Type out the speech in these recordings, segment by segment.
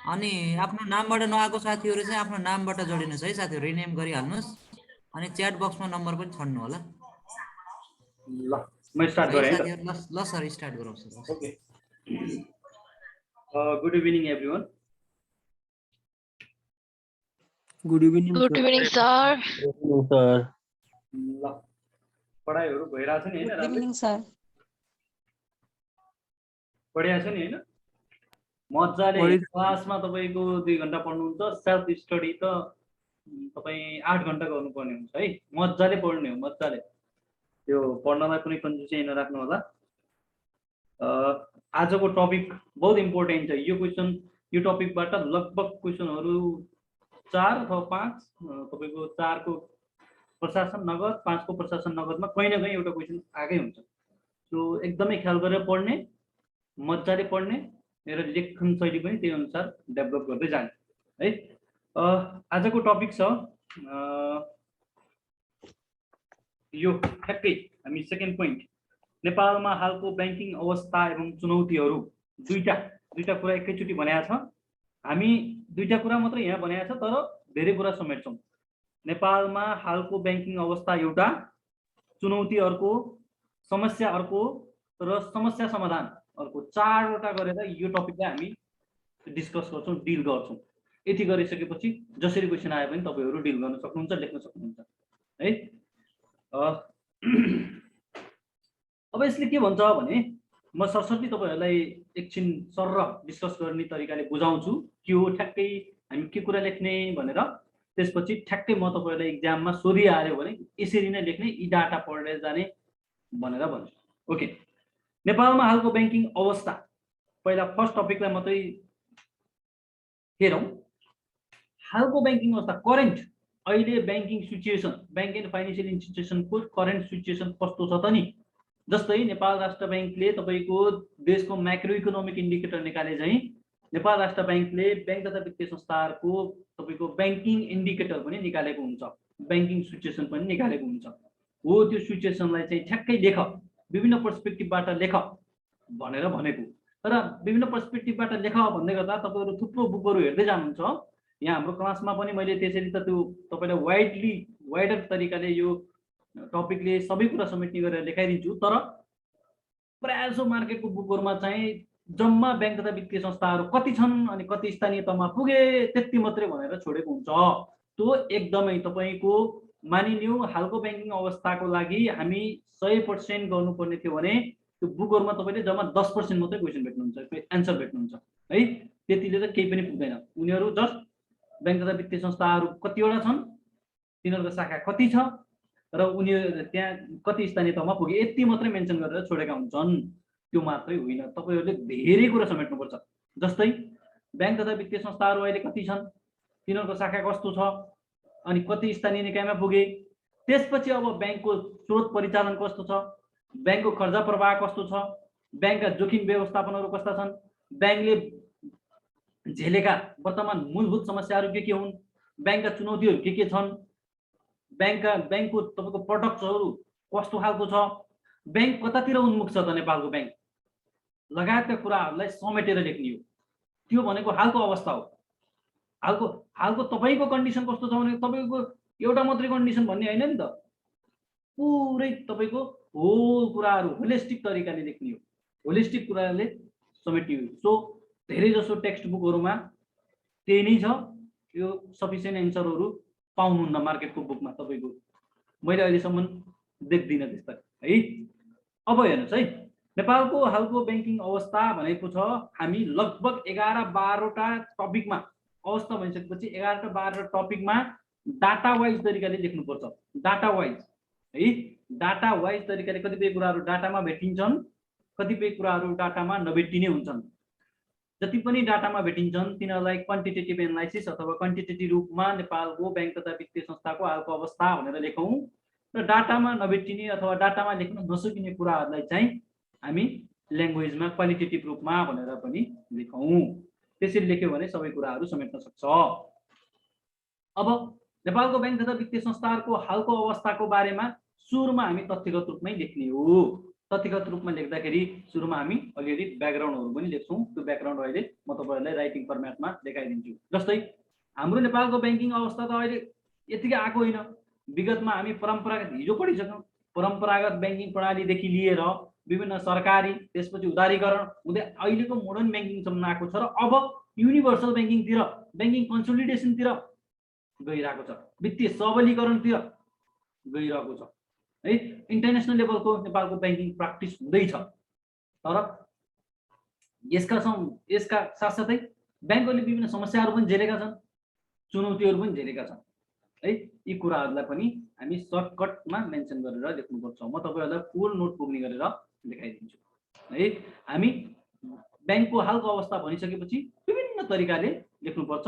अनि आफ्नो नामबाट नआएको साथीहरु चाहिँ आफ्नो नामबाट जोडिनुस् है साथीहरु, रिनेम गरिहाल्नुस्। अनि च्याट बक्समा नम्बर पनि छड्नु होला। ल म स्टार्ट गरे है त। ल सर स्टार्ट गरौँ sir. Okay, good evening everyone. Good evening sir. Good evening sir. ल पढाइहरु भइरहेछ नि हैन? Good evening sir. पढिया छ नि हैन? मजाले क्लासमा तपाईको 2 घण्टा पढ्नुहुन्छ, सेल्फ स्टडी त तपाई 8 घण्टा गर्नुपर्ने हुन्छ है। मजाले पढ्ने हो, मजाले। त्यो पढ्नमा कुनै कन्जुसी नराख्नु होला। आजको टपिक बहुत इम्पोर्टेन्ट छ। यो क्वेशन, यो टपिकबाट लगभग क्वेशनहरु 4 अथवा 5, तपाईको 4 को प्रशासन नगद, 5 को प्रशासन नगदमा कहीं न कहीं एउटा क्वेशन आकै हुन्छ। सो एकदमै ख्याल गरेर पढ्ने, मजाले पढ्ने, मेरो लेखन शैली पनि त्यही अनुसार डेभलप गर्दै जाने है। आजको टपिक छ यो ठ्याक्कै हामी सेकेन्ड पोइन्ट, नेपालमा हालको बैंकिङ अवस्था एवं चुनौतीहरू। दुईटा कुरा एकैचोटी भनेको छ। हामी दुईटा कुरा मात्र यहाँ भनेको छ, तर धेरै कुरा समेट्छौँ। नेपालमा हालको बैंकिङ अवस्था एउटा, चुनौती अर्को, समस्या अर्को र समस्या समाधान अर्को। 4वटा गरेर यो टपिकलाई हामी डिस्कस गर्छौँ, डिल गर्छौँ। यति गरिसकेपछि जसरी क्वेशन आए पनि तपाईहरु डिल गर्न सक्नुहुन्छ, लेख्न सक्नुहुन्छ है। अब यसले के भन्छ भने म सरसर्ती तपाईहरुलाई एकछिन सरर डिस्कस गर्ने तरिकाले बुझाउँछु के हो ठ्याक्कै हामी के कुरा लेख्ने भनेर। त्यसपछि ठ्याक्कै म तपाईहरुलाई एक्जाममा सोधिहाल्यो भने यसरी नै लेख्ने, यी डाटा पढेर जाने भनेर भन्छु। ओके, नेपालमा हालको बैंकिङ अवस्था। पहिला फर्स्ट टपिकलाई मात्रै हेरौँ। हालको बैंकिङ अवस्था, करेन्ट अहिले banking situation, bank and financial इन्स्टिट्युसनको करेन्ट सिचुएसन कस्तो छ त नि। जस्तै नेपाल राष्ट्र बैंकले तपाईको देशको मैक्रो इकोनोमिक इन्डिकेटर निकाले चाहिँ नेपाल राष्ट्र बैंकले बैंक तथा वित्तीय संस्थाहरूको तपाईको बैंकिङ इन्डिकेटर पनि निकालेको हुन्छ, बैंकिङ सिचुएसन पनि निकालेको हुन्छ। हो त्यो सिचुएसनलाई चाहिँ ठ्याक्कै लेख, विभिन्न पर्सपेक्टिभबाट लेख भनेर भनेको। तर विभिन्न पर्सपेक्टिभबाट लेख भन्दै गर्दा तपाईहरु थुप्रो बुकहरु हेर्दै जानुहुन्छ। यहाँ हाम्रो क्लासमा पनि मैले त्यसरी त त्यो तपाईलाई वाइडर तरिकाले यो टपिकले सबै कुरा समेट्ने गरेर लेखाइदिन्छु। तर प्रायःजसो मार्केटको बुकहरुमा चाहिँ जम्मा बैंक तथा वित्तीय संस्थाहरू कति छन् अनि कति स्थानीय तहमा पुगे त्यति मात्रै भनेर छोडेको हुन्छ। त्यो एकदमै तपाईको मानिलियौ हालको बैंकिङ अवस्थाको लागि हामी 100% गर्नुपर्ने थियो भने त्यो बुकहरुमा तपाईले जम्मा 10% मात्रै क्वेशन भेट्नुहुन्छ, एन्सर भेट्नुहुन्छ है। त्यतिले त केही पनि पुग्दैन। उनीहरु जस्ट बैंक तथा वित्तीय संस्थाहरू कतिवटा छन्, तिनीहरुको शाखा कति छ र उनीहरु त्यहाँ कति स्थानीय तहमा पुगे यति मात्रै मेन्सन गरेर छोडेका हुन्छन्। त्यो मात्रै होइन, तपाईहरुले धेरै कुरा समेट्नुपर्छ। जस्तै बैंक तथा वित्तीय संस्थाहरू अहिले कति छन्, तिनीहरुको शाखा कस्तो छ अनि कति स्थानीय निकायमा पुगे। त्यसपछि अब बैंकको स्रोत परिचालन कस्तो छ, बैंकको कर्जा प्रवाह कस्तो छ, बैंकका जोखिम व्यवस्थापनहरू कस्ता छन्, बैंकले झेलेका वर्तमान मूलभूत समस्याहरू के हुन्, बैंकका चुनौतीहरू के छन्, बैंकको तपाईको प्रोडक्ट्सहरू कस्तो खालको छ, बैंक कतातिर उन्मुख छ त नेपालको बैंक लगायतका कुराहरूलाई समेटेर लेख्ने हो। त्यो भनेको हालको अवस्था हो। हालको तपाईको कन्डिसन कस्तो छ भने तपाईको एउटा मात्रै कन्डिसन भन्ने हैन नि त, पुरै तपाईको होल कुराहरू होलिस्टिक तरिकाले लेख्ने हो, होलिस्टिक कुराले समेट्ने हो। सो धेरै जसो टेक्स्ट बुकहरुमा त्यही नै छ। यो सफिसिएन्ट एन्सरहरु पाउनुहुन्न मार्केटको बुकमा तपाईको, मैले अहिलेसम्म देख्दिन त्यस्ता है। अब हेर्नुस् है, नेपालको हालको बैंकिङ अवस्था भनेको छ हामी लगभग 11-12वटा टपिकमा अवस्था भनिसकेपछि 11-12 टपिकमा डाटा वाइज तरिकाले लेख्नुपर्छ। डाटा वाइज है, डाटा वाइज तरिकाले कतिपय कुराहरू डाटामा भेटिन्छन्, कतिपय कुराहरू डाटामा नभेटिने हुन्छन्। जति पनि डाटामा भेटिन्छन् तिनीहरूलाई क्वान्टिटेटिभ एनालाइसिस अथवा क्वान्टिटेटिभ रूपमा नेपालको बैंक तथा वित्तीय संस्थाको हालको अवस्था भनेर लेखौँ र डाटामा नभेटिने अथवा डाटामा लेख्न नसकिने कुराहरूलाई चाहिँ हामी ल्याङ्ग्वेजमा क्वालिटेटिभ रूपमा भनेर पनि लेखौँ। त्यसरी लेख्यो भने सबै कुराहरू समेट्न सक्छ। अब नेपालको बैंक तथा वित्तीय संस्थाहरूको हालको अवस्थाको बारेमा सुरुमा हामी तथ्यगत रूपमै लेख्ने हो। तथ्यगत रूपमा लेख्दाखेरि सुरुमा हामी अलिअलि ब्याकग्राउन्डहरू पनि लेख्छौँ। त्यो ब्याकग्राउन्ड अहिले म तपाईँहरूलाई राइटिङ फर्मेटमा देखाइदिन्छु। जस्तै हाम्रो नेपालको ब्याङ्किङ अवस्था त अहिले यतिकै आएको होइन। विगतमा हामी परम्परागत हिजो पढिसक्यौँ। परम्परागत ब्याङ्किङ प्रणालीदेखि लिएर विभिन्न सरकारी, त्यसपछि उदारीकरण हुँदै अहिलेको मोडर्न ब्याङ्किङसम्म आएको छ र अब युनिभर्सल ब्याङ्किङतिर, ब्याङ्किङ कन्सोलिडेसनतिर गइरहेको छ, वित्तीय सबलीकरणतिर गइरहेको छ है। इन्टरनेसनल लेभलको नेपालको ब्याङ्किङ प्र्याक्टिस हुँदैछ। तर यसका साथसाथै ब्याङ्कहरूले विभिन्न समस्याहरू पनि झेलेका छन्, चुनौतीहरू पनि झेलेका छन् है। यी कुराहरूलाई पनि हामी सर्टकटमा मेन्सन गरेर लेख्नुपर्छ। म तपाईँहरूलाई फुल नोट पुग्ने गरेर देखाइदिन्छु है। हामी ब्याङ्कको हालको अवस्था भनिसकेपछि विभिन्न तरिकाले लेख्नुपर्छ।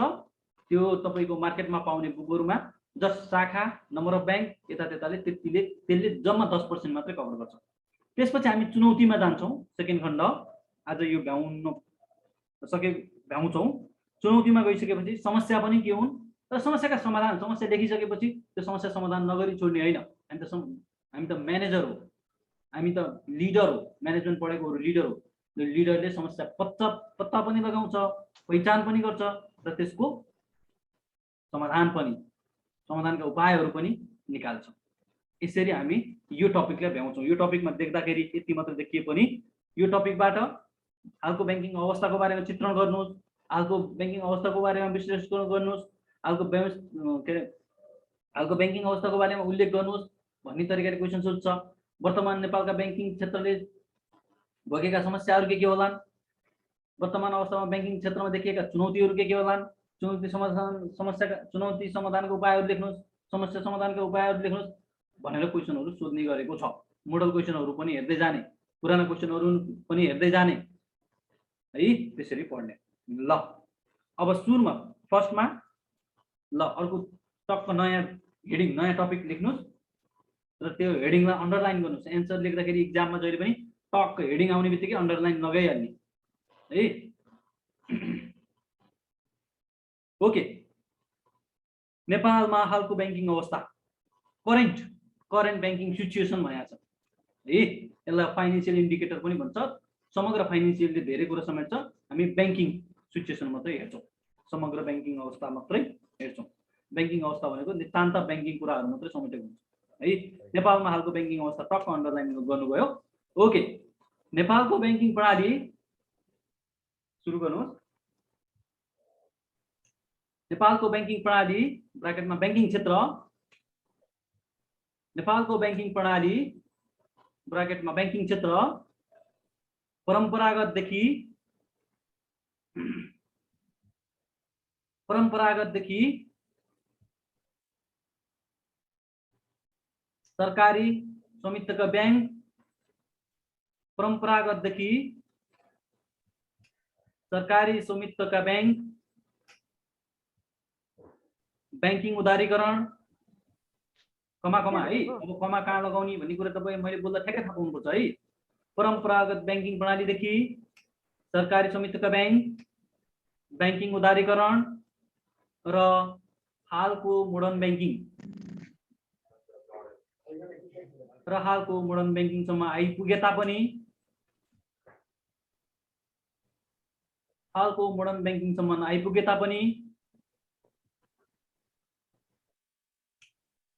त्यो तपाईँको मार्केटमा पाउने बुकहरूमा जस्ट शाखा, नम्बर अफ ब्याङ्क, यता त्यताले त्यसले जम्मा 10% मात्रै कभर गर्छ। त्यसपछि हामी चुनौतीमा जान्छौँ। सेकेन्ड खण्ड आज यो भ्याउँछौँ। चुनौतीमा गइसकेपछि समस्या पनि के हुन् र समस्याका समाधान, समस्या देखिसकेपछि त्यो समस्या समाधान नगरी छोड्ने होइन। हामी त म्यानेजर हो, हामी त लिडर हो, म्यानेजमेन्ट पढेकोहरू लिडर हो। त्यो लिडरले समस्या पत्ता पनि लगाउँछ, पहिचान पनि गर्छ र त्यसको समाधानका उपायहरू पनि निकाल्छ। यसरी हामी यो टपिकलाई भ्याउँछौँ। यो टपिकमा देख्दाखेरि यति मात्र देखिए पनि यो टपिकबाट हालको ब्याङ्किङ अवस्थाको बारेमा चित्रण गर्नुहोस्, हालको ब्याङ्किङ अवस्थाको बारेमा विश्लेषण गर्नुहोस्, हालको ब्याङ्किङ अवस्थाको बारेमा उल्लेख गर्नुहोस् भन्ने तरिकाले क्वेसन सोध्छ। वर्तमान नेपालका ब्याङ्किङ क्षेत्रले भोगेका समस्याहरू के होलान्, वर्तमान अवस्थामा ब्याङ्किङ क्षेत्रमा देखिएका चुनौतीहरू के होलान्, चुनौती समाधानको उपायहरू लेख्नुहोस्, समस्या समाधानका उपायहरू लेख्नुहोस् भनेर क्वेसनहरू सोध्ने गरेको छ। मोडल क्वेसनहरू पनि हेर्दै जाने, पुराना क्वेसनहरू पनि हेर्दै जाने है, त्यसरी पढ्ने। ल अब सुरुमा फर्स्टमा ल अर्को टक्क नयाँ हेडिङ, नयाँ टपिक लेख्नुहोस् र त्यो हेडिङलाई अन्डरलाइन गर्नुहोस्। एन्सर लेख्दाखेरि इक्जाममा जहिले पनि टक्क हेडिङ आउने बित्तिकै अन्डरलाइन लगाइहाल्ने है। ओके, नेपालमा हालको ब्याङ्किङ अवस्था, करेन्ट ब्याङ्किङ सिचुएसन भनेको छ है। यसलाई फाइनेन्सियल इन्डिकेटर पनि भन्छ। समग्र फाइनेन्सियलले धेरै कुरा समेट्छ। हामी ब्याङ्किङ सिचुएसन मात्रै हेर्छौँ, समग्र ब्याङ्किङ अवस्था मात्रै हेर्छौँ। ब्याङ्किङ अवस्था भनेको नितान्त ब्याङ्किङ कुराहरू मात्रै समेटेको हुन्छ है। नेपालमा हालको ब्याङ्किङ अवस्था टक्क अन्डरलाइन गर्नुभयो। ओके, नेपालको ब्याङ्किङ प्रणाली सुरु गर्नुहोस्। नेपालको ब्याङ्किङ प्रणाली ब्राकेटमा ब्याङ्किङ क्षेत्र, नेपालको ब्याङ्किङ प्रणाली ब्राकेटमा ब्याङ्किङ क्षेत्र परम्परागतदेखि सरकारी स्वामित्वका ब्याङ्क, परम्परागतदेखि सरकारी स्वामित्वका ब्याङ्क, ब्याङ्किङ उदारीकरण, कमा है। अब कमा कहाँ लगाउने भन्ने कुरा तपाईँ मैले बोल्दा ठ्याक्कै थाहा पाउनुपर्छ है। परम्परागत ब्याङ्किङ प्रणालीदेखि सरकारी स्वामित्वका ब्याङ्क, ब्याङ्किङ उदारीकरण र हालको मोडर्न ब्याङ्किङसम्म आइपुगे तापनि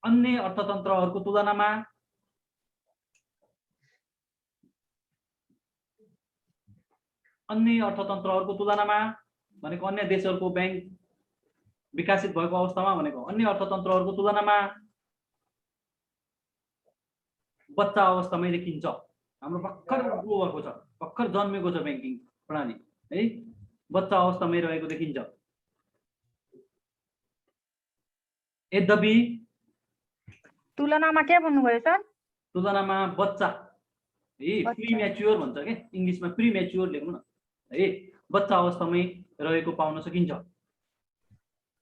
अन्य अर्थतन्त्रहरूको तुलनामा भनेको अन्य देशहरूको ब्याङ्क विकसित भएको अवस्थामा भनेको अन्य अर्थतन्त्रहरूको तुलनामा बच्चा अवस्थामै देखिन्छ। हाम्रो भर्खर भएको छ, भर्खर जन्मेको छ ब्याङ्किङ प्रणाली है, बच्चा अवस्थामै रहेको देखिन्छ। यद्यपि तुलनामा के भन्नुभयो सर? तुलनामा बच्चा है, प्रिम्याच्योर भन्छ के इङ्ग्लिसमा, प्रिम्याच्योर लेख्नु न है, बच्चा अवस्थामै रहेको पाउन सकिन्छ।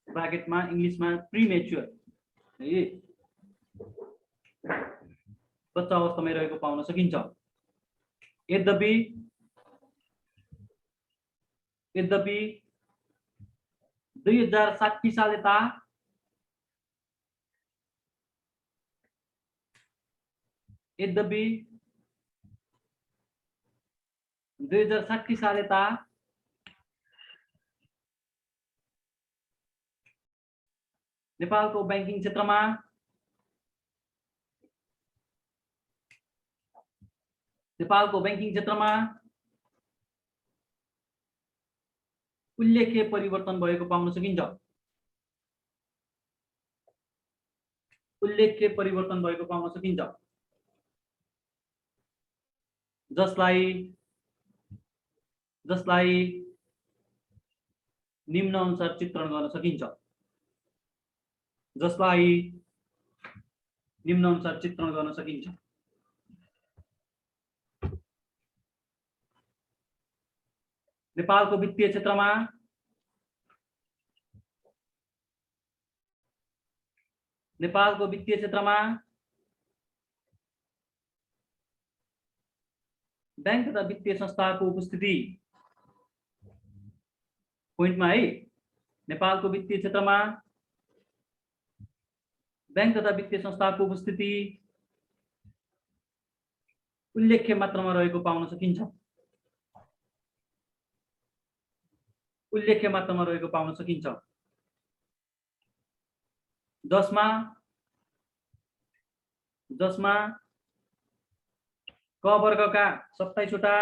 ब्राकेटमा इङ्ग्लिसमा प्रिम्याच्योर है, बच्चा अवस्थामै रहेको पाउन सकिन्छ। यद्यपि 2060 साल यता 2060 साल यता नेपालको बैंकिङ क्षेत्रमा उल्लेख्य परिवर्तन भएको पाउन सकिन्छ। उल्लेख्य परिवर्तन भएको पाउन सकिन्छ, जसलाई निम्न अनुसार चित्रण गर्न सकिन्छ। जसलाई निम्न अनुसार चित्रण गर्न सकिन्छ। नेपालको वित्तीय क्षेत्रमा बैंक तथा वित्तीय संस्थाको उपस्थिति पोइन्टमा है, नेपालको वित्तीय क्षेत्रमा बैंक तथा वित्तीय संस्थाको उपस्थिति उल्लेख्य मात्रामा रहेको पाउन सकिन्छ। उल्लेख्य मात्रामा रहेको पाउन सकिन्छ, जसमा क वर्गका 27 वटा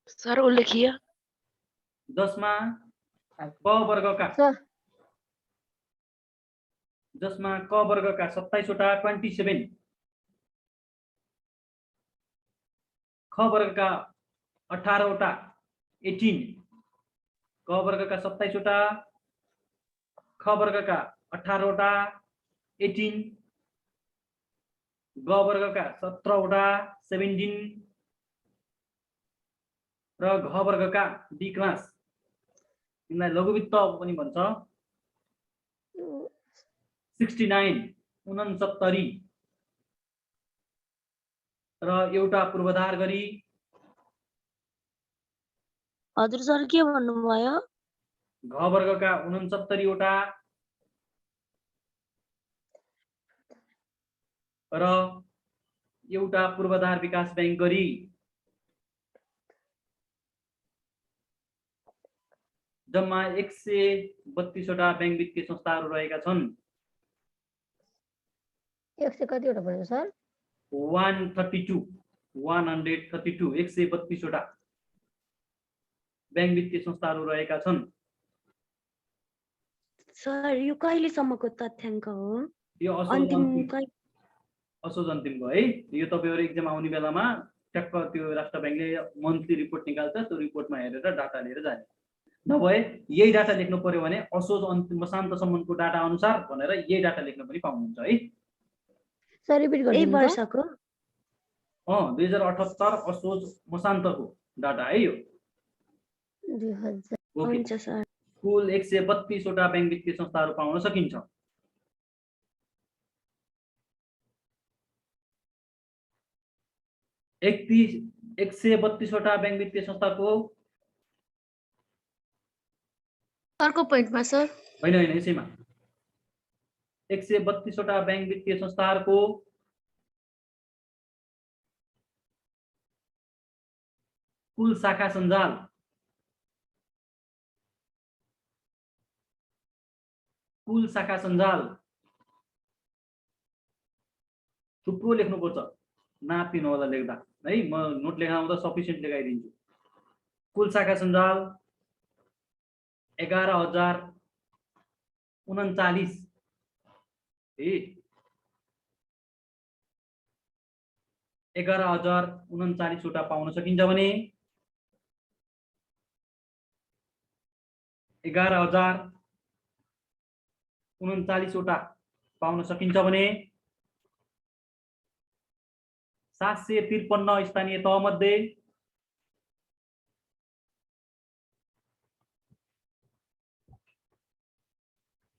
सर उल्लेखीय, जसमा क वर्गका 27 वटा 27, ख वर्गका 18 वटा 18, क वर्गका 27 वटा, ख वर्गका 18 वटा 18, ग वर्गका 17 वटा 17 र घ वर्गका डी क्लास, यिनलाई लघुवित्त पनि भन्छ, 69 र एउटा पूर्वाधार गरी। हजुर सर के भन्नुभयो? घ वर्गका 69 वटा र एउटा पूर्वाधार विकास बैंक गरी जम्मा 132 वटा बैंक वित्तीय संस्थाहरू रहेका छन्। 100 कतिवटा भयो सर? 132 132 वटा बैंक वित्तीय संस्थाहरू रहेका छन्। सर यो कहिलेसम्मको तथ्याङ्क हो? यो असोज अन्तिमको है। यो तपाईहरु एक्जाम आउने बेलामा ट्याक्क त्यो राष्ट्र बैंकले मन्थली रिपोर्ट निकाल्छ, त्यो रिपोर्टमा हेरेर डाटा लिएर जाने। नभए यही डाटा लेख्नु पर्यो भने असोज अन्तिम मसान्तसम्मको डाटा अनुसार भनेर यही डाटा लेख्न पनि पाउनुहुन्छ है। सर रिपिट गरिदिनु त। वर्षको 2078 असोज मसान्तको डाटा है यो। 2000 हुन्छ सर। कुल 132 वटा बैंक वित्तीय संस्थाहरू पाउन सकिन्छ। एक 132 वटा बैंक वित्तीय संस्थाको अर्को पोइन्टमा सर होइन यसैमा 132 वटा बैंक वित्तीय संस्थाहरूको कुल शाखा सञ्जाल थुप्रो लेख्नुपर्छ, नापिनु होला लेख्दा है। म नोट लेखाउँदा सफिसिएन्ट लेखाइदिन्छु। कुल शाखा सञ्जाल 11,039 है। 11,039 वटा पाउन सकिन्छ भने 11,039 वटा पाउन सकिन्छ भने 753 स्थानीय तहमध्ये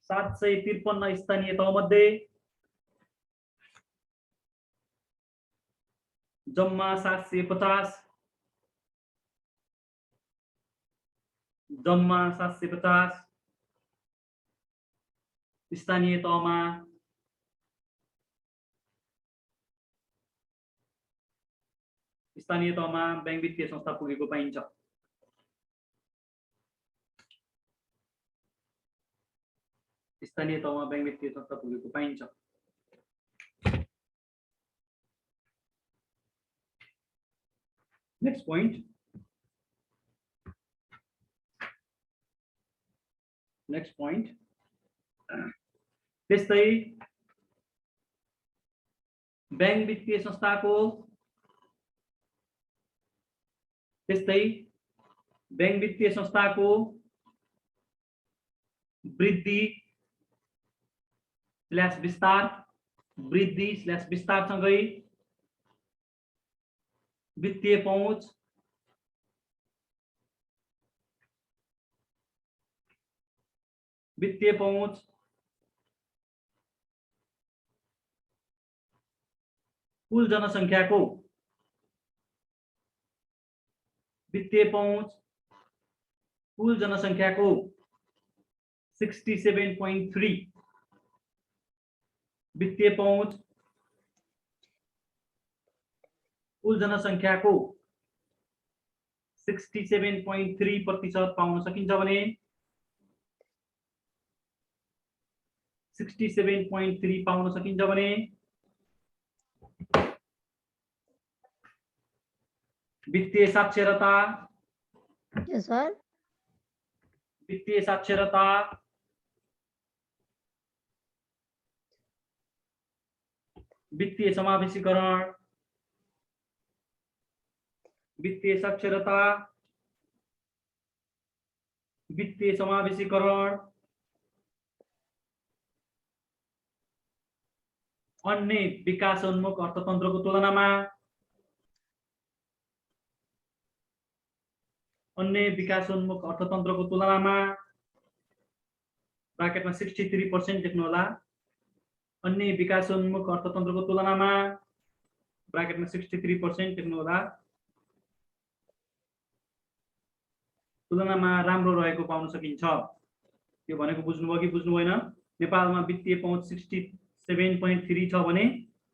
753 स्थानीय तहमध्ये जम्मा 750 स्थानीय तहमा स्थानीय तहमा बैंक वित्तीय संस्था पुगेको पाइन्छ। स्थानीय तहमा बैंक वित्तीय संस्था पुगेको पाइन्छ। नेक्स्ट पोइन्ट, त्यस्तै बैंक वित्तीय संस्थाको वृद्धि / विस्तारसँगै वित्तीय पहुँच कुल जनसङ्ख्याको 67.3 वित्तीय पहुँच कुल जनसङ्ख्याको 67.3% पाउन सकिन्छ भने 67.3 पाउन सकिन्छ भने वित्तीय साक्षरता Yes, sir. वित्तीय समावेशीकरण अन्य विकासोन्मुख अर्थतन्त्रको तुलनामा ब्राकेटमा 63% लेख्नु होला। अन्य विकासोन्मुख अर्थतन्त्रको तुलनामा ब्राकेटमा 63% लेख्नु होला। तुलनामा राम्रो रहेको पाउन सकिन्छ। यो भनेको बुझ्नुभयो कि बुझ्नु भएन? नेपालमा वित्तीय पहुँच 67.3 छ भने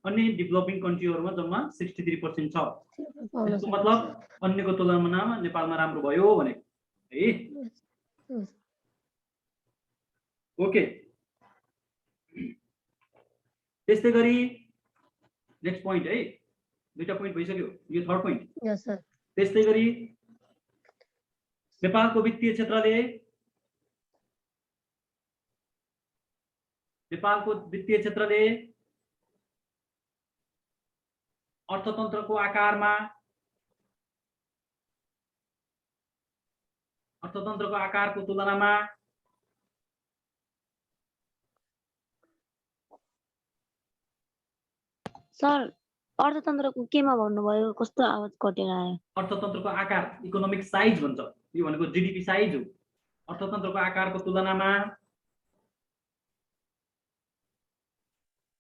अन्य डेभलपिङ कन्ट्रीहरुमा जम्मा 63% छ। यसको मतलब अन्यको तुलनामा नेपालमा राम्रो भयो भने है। ओके, त्यस्तै गरी नेक्स्ट पोइन्ट है, दुईटा पोइन्ट भइसक्यो, यो थर्ड पोइन्ट। Yes, sir. त्यस्तै गरी नेपालको वित्तीय क्षेत्रले अर्थतन्त्रको आकारको तुलनामा सर अर्थतन्त्रको केमा भन्नुभयो? कस्तो आवाज कटेर आयो? अर्थतन्त्रको आकार इकोनोमिक साइज भन्छ। यो भनेको जीडीपी साइज हो। अर्थतन्त्रको आकारको तुलनामा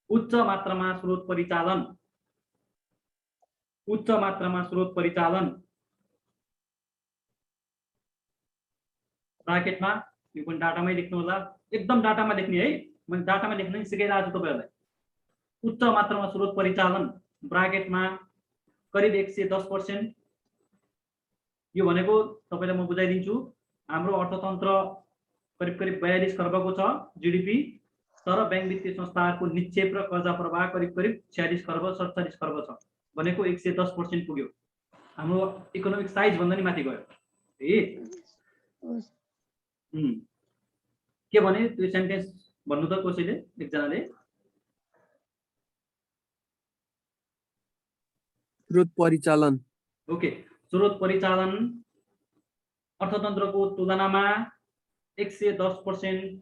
उच्च मात्रामा स्रोत परिचालन ब्राकेटमा यो पनि डाटामै लेख्नु होला। एकदम डाटामा लेख्ने है, मैले डाटामा लेख्न सिकाइरहेको छु तपाईहरुलाई। उच्च मात्रामा स्रोत परिचालन ब्राकेटमा करिब 110%। यो भनेको तपाईलाई म बुझाइदिन्छु। हाम्रो अर्थतन्त्र करिब 42 खर्बको छ जीडीपी, तर बैंक वित्तीय संस्थाहरूको निक्षेप र कर्जा प्रवाह करिब 46 खर्ब 47 खर्ब छ भनेको 110% पुग्यो। हाम्रो इकोनोमिक साइज भन्दा नि माथि गयो है। के भने त्यो सेन्टेन्स भन्नु त कसैले, एकजनाले? स्रोत परिचालन। ओके, स्रोत परिचालन अर्थतन्त्रको तुलनामा 110%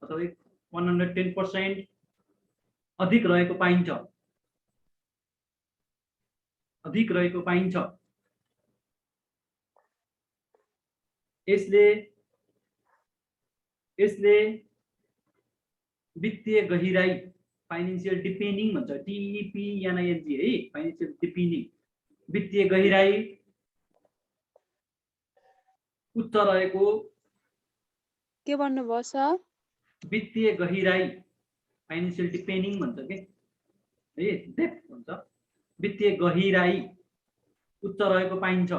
अथवा 110% अधिक रहेको पाइन्छ। यसले वित्तीय गहिराई फाइनेन्शियल डिपेनिङ भन्छ, TEPNING है, फाइनेन्शियल डिपेनिङ। वित्तीय गहिराई उच्च रहेको, के भन्नुभयो सर? वित्तीय गहिराई फाइनेन्शियल डिपेनिङ भन्छ के, है डेप्थ भन्छ। वित्तीय गहिराई उच्च रहेको पाइन्छ,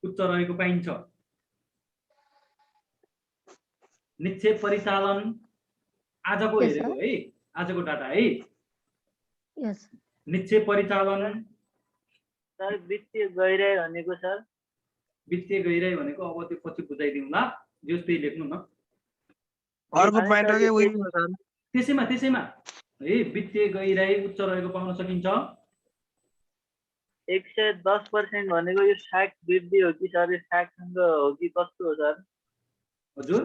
उच्च रहेको पाइन्छ। निक्षेप परिचालन आजको Yes, हेरेको है, आजको डाटा है। Yes. निक्षेप परिचालन सर वित्तीय गहिराई भनेको सर वित्तीय गहिराई भनेको अब त्यो पछि बुझाइदिउँला, जस त्यही लेख्नु न। अर्को पोइन्ट हो कि उयो हो सर? त्यसैमा है वित्तीय गहिराई उच्च रहेको पाउन सकिन्छ। 110% भनेको यो फ्याक्ट वृद्धि हो कि सर, यो फ्याक्टसँग हो कि कस्तो हो सर? हजुर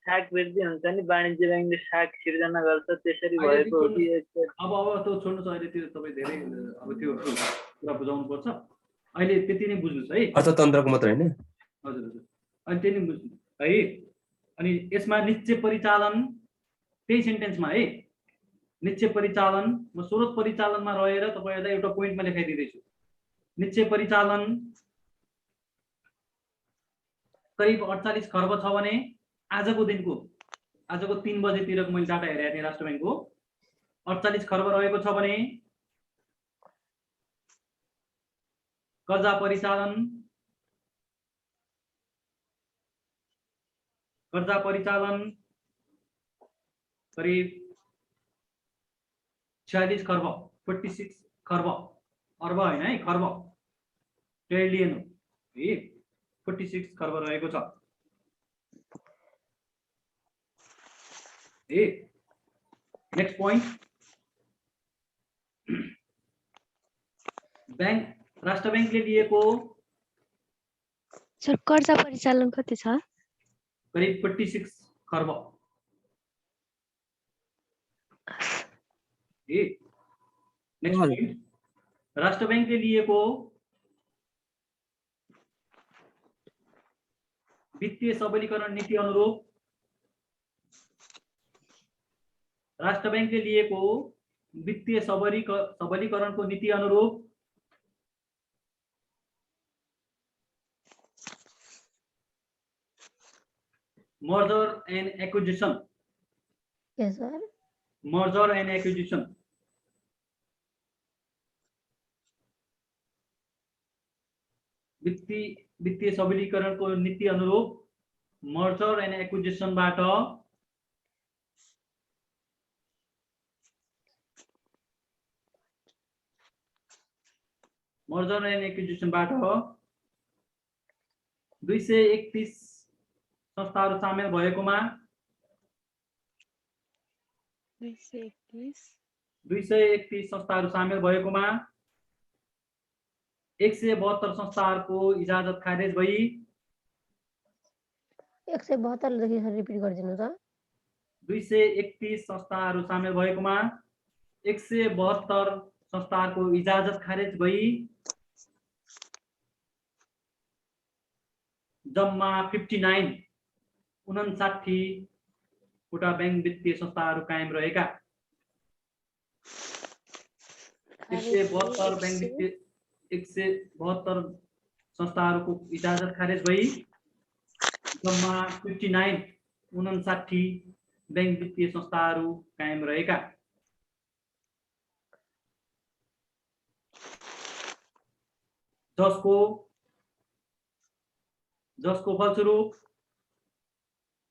फ्याक्ट वृद्धि हुन्छ नि, वाणिज्य ब्याङ्कले फ्याक्ट सिर्जना गर्छ, त्यसरी अहिले भएको हो कि अब त्यो छोड्नुहोस्, अहिले त्यो तपाईँ धेरै अब त्यो कुरा बुझाउनु पर्छ। अहिले त्यति नै बुझ्नुहोस् है। अर्थतन्त्रको मात्र होइन। हजुर हजुर अनि त्यही नै बुझ्नु है। अनि यसमा निक्षेप परिचालन त्यही सेन्टेन्समा है, निक्षेप परिचालन म स्रोत परिचालनमा रहेर तपाईँहरूलाई एउटा पोइन्टमा लेखाइदिँदैछु। निक्षेप परिचालन करिब 48 खर्ब छ भने आजको 3 बजेतिरको मैले डाटा हेरेको थिएँ राष्ट्र ब्याङ्कको, 48 खर्ब रहेको छ भने कर्जा परिचालन करिब 46 खर्ब 46 खर्ब, अर्ब होइन है, खर्ब ट्रिलियन है, 46 खर्ब रहेको छ है। नेक्स्ट पोइन्ट, राष्ट्र ब्याङ्कले लिएको सर कर्जा परिचालन कति छ? करिब 46 खर्ब है। नेक्स्ट पोइन्ट, राष्ट्र ब्याङ्कले लिएको वित्तीय सबलीकरण नीति अनुरूप राष्ट्र ब्याङ्कले लिएको वित्तीय सबलीकरणको नीति अनुरूप merger and acquisition, Yes, sir. Merger and acquisition वित्तीय सबलीकरणको नीति अनुरूप मर्जर एन्ड एक्विजिसनबाट मर्जर एन्ड एक्विजिसनबाट 231 संस्थाहरू सामेल भएकोमा 231 संस्थाहरू सामेल भएकोमा 172 संस्थाहरूको इजाजत खारेज भई 172 देखि रिपिट गरिदिनु त। 231 संस्थाहरू सामेल भएकोमा 172 संस्थाहरूको इजाजत खारेज भई जम्मा 59 वटा ब्याङ्क वित्तीय संस्थाहरू कायम रहेका 172 ब्याङ्क वित्तीय 172 संस्थाहरूको इजाजत खारेज भई जम्मा 59 ब्याङ्क वित्तीय संस्थाहरू कायम रहेका जसको फलस्वरूप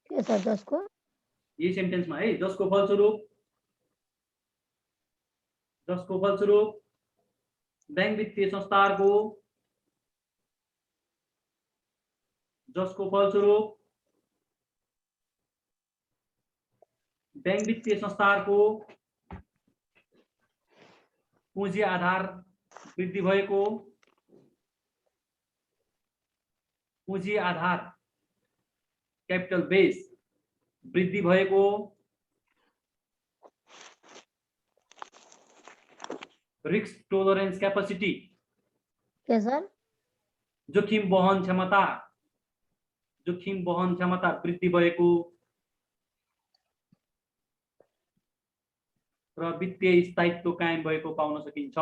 Yes, sir. जसको यही सेन्टेन्समा है, जसको फलस्वरूप ब्याङ्क वित्तीय संस्थाहरूको पुँजी आधार वृद्धि भएको पुँजी आधार क्यापिटल बेस वृद्धि भएको risk tolerance capacity Yes, sir. जोखिम वहन क्षमता वृद्धि भएको र वित्तीय स्थायित्व कायम भएको पाउन सकिन्छ।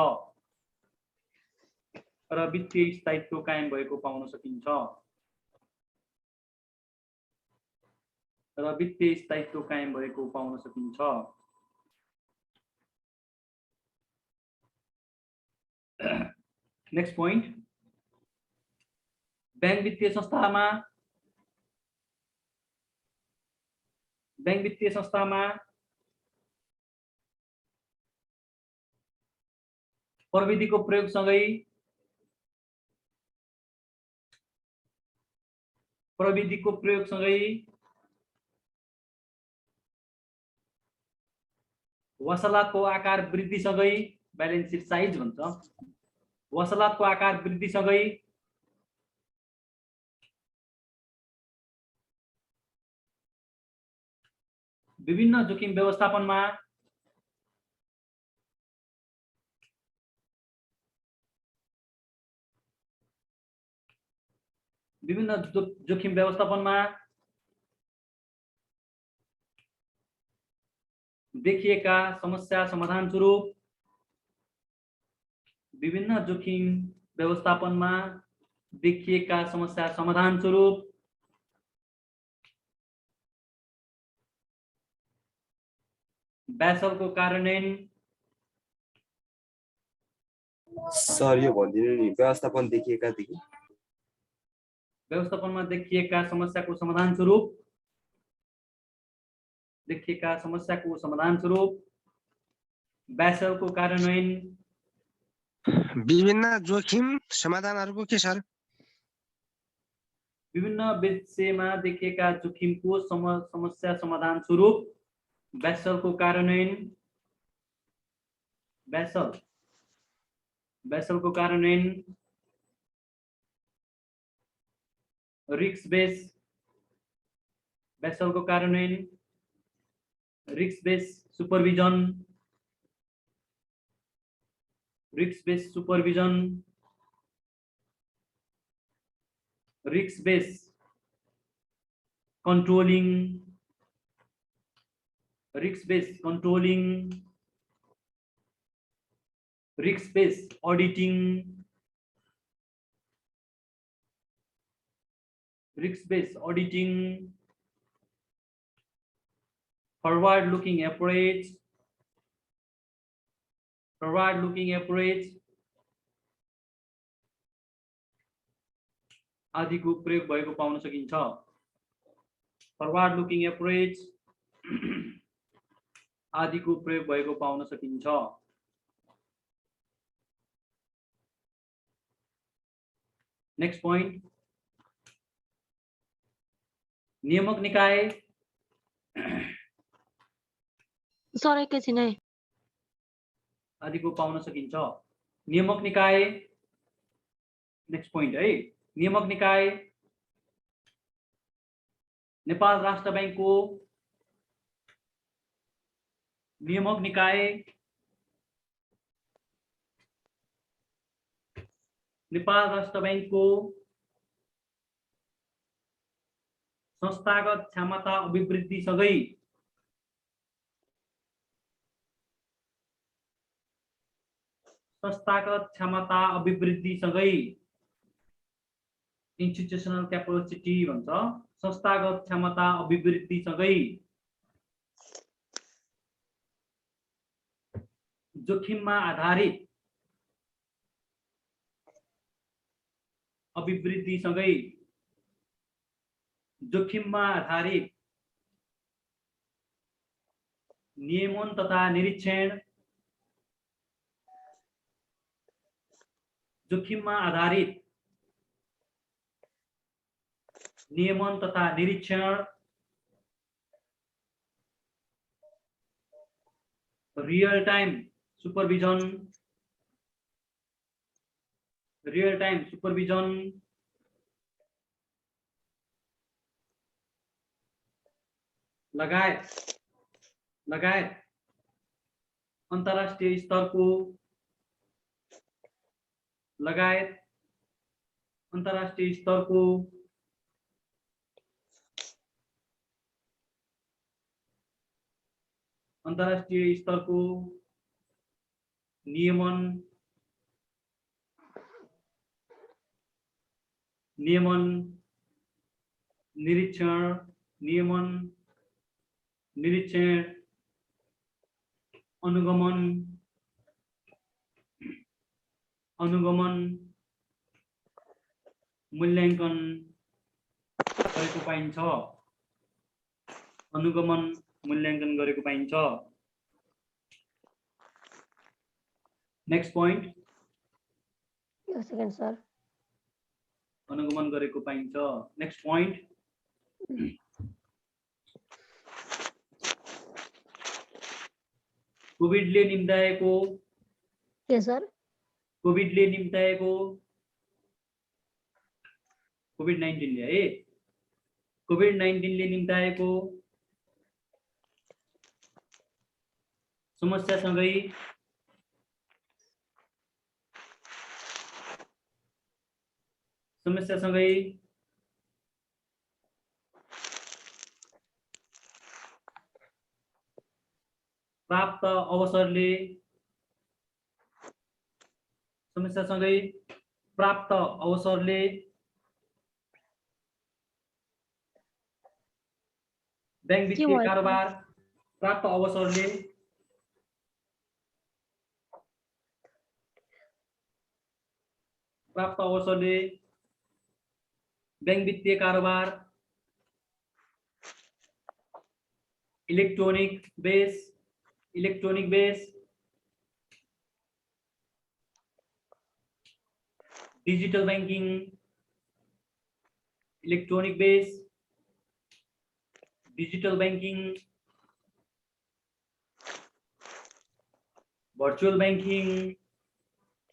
र वित्तीय स्थायित्व कायम भएको पाउन सकिन्छ। नेक्स्ट पोइन्ट, बैंक वित्तीय संस्थामा प्रविधिको प्रयोगसँगै वसलातको आकार वृद्धिसँगै, ब्यालेन्स सिट साइज भन्छ, वसलातको आकार वृद्धिसँगै विभिन्न जोखिम व्यवस्थापनमा देखिएका समस्या समाधान स्वरूप, विभिन्न जोखिम व्यवस्थापनमा देखिएका समस्या समाधान स्वरूप बेसलको कार्यान्वयन। सर यो भनिदिनु नि, व्यवस्थापनमा देखिएका समस्याको समाधान स्वरूप बेसलको कार्यान्वयन। विभिन्न जोखिम समाधानहरूको के सर? विभिन्न विषयमा देखिएका जोखिमको समस्या समाधान स्वरूप बेसलको कार्यान्वयन। बेसलको कार्यान्वयन। रिस्क बेस, बेसलको कार्यान्वयन। Risk base supervision, risk base supervision. Risk base controlling, risk base controlling. Risk base auditing, risk base auditing. Forward looking approach, forward looking approach आदिको प्रयोग भएको पाउन सकिन्छ। फॉरवर्ड लुकिंग अप्रोच आदिको प्रयोग भएको पाउन सकिन्छ। नेक्स्ट पोइन्ट, नियामक निकाय। सर एकैछिन है, आदिको पाउन सकिन्छ। नियामक निकाय, नेक्स्ट पोइन्ट है, नियामक निकाय नेपाल राष्ट्र बैंकको नियामक निकाय नेपाल राष्ट्र बैंकको संस्थागत क्षमता अभिवृद्धिसँगै इन्स्टिट्युसनल क्यापेसिटी भन्छ। संस्थागत क्षमता अभिवृद्धिसँगै जोखिममा आधारित अभिवृद्धिसँगै जोखिममा आधारित नियमन तथा निरीक्षण। जोखिममा आधारित नियमन तथा निरीक्षण। Real time supervision, real time supervision. लगायत अन्तर्राष्ट्रिय स्तरको नियमन निरीक्षण, नियमन निरीक्षण, अनुगमन, मूल्याङ्कन गरेको पाइन्छ। अनुगमन मूल्याङ्कन गरेको पाइन्छ। नेक्स्ट पोइन्ट, एक सेकेन्ड सर। अनुगमन गरेको पाइन्छ। नेक्स्ट पोइन्ट, कोभिडले निम्ताएको, के सर? कोभिडले निम्ताएको, कोभिड-19 ले है, कोभिड-19 ले निम्ताएको समस्यासँगै प्राप्त अवसरले, बैंक वित्तीय कारोबार, प्राप्त अवसरले बैंक वित्तीय कारोबार, electronic base, digital banking, electronic base, digital banking, virtual banking,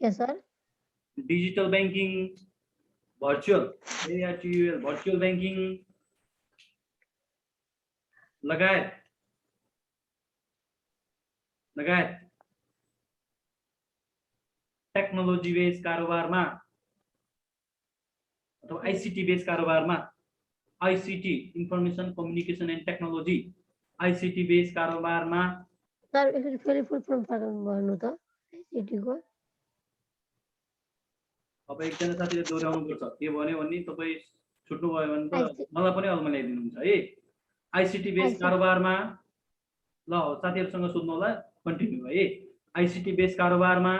के sir? Digital banking, virtual banking लगायत टेक्नोलोजी बेस कारोबारमा अथवा आईसीटी बेस कारोबारमा, ICT information communication and technology, ICT base कारोबारमा सर एकचोटि फेरि फुल फर्म भन्नु त आईसीटी को। अब एकजना साथीले दोहोऱ्याउनु पर्छ, के भन्यो भने तपाईँ छुट्नु भयो भने त मलाई पनि अलमा ल्याइदिनुहुन्छ है। आईसीटी बेस कारोबारमा, ल साथीहरुसँग सोध्नु होला, कन्टिन्यू है। आईसीटी बेस कारोबारमा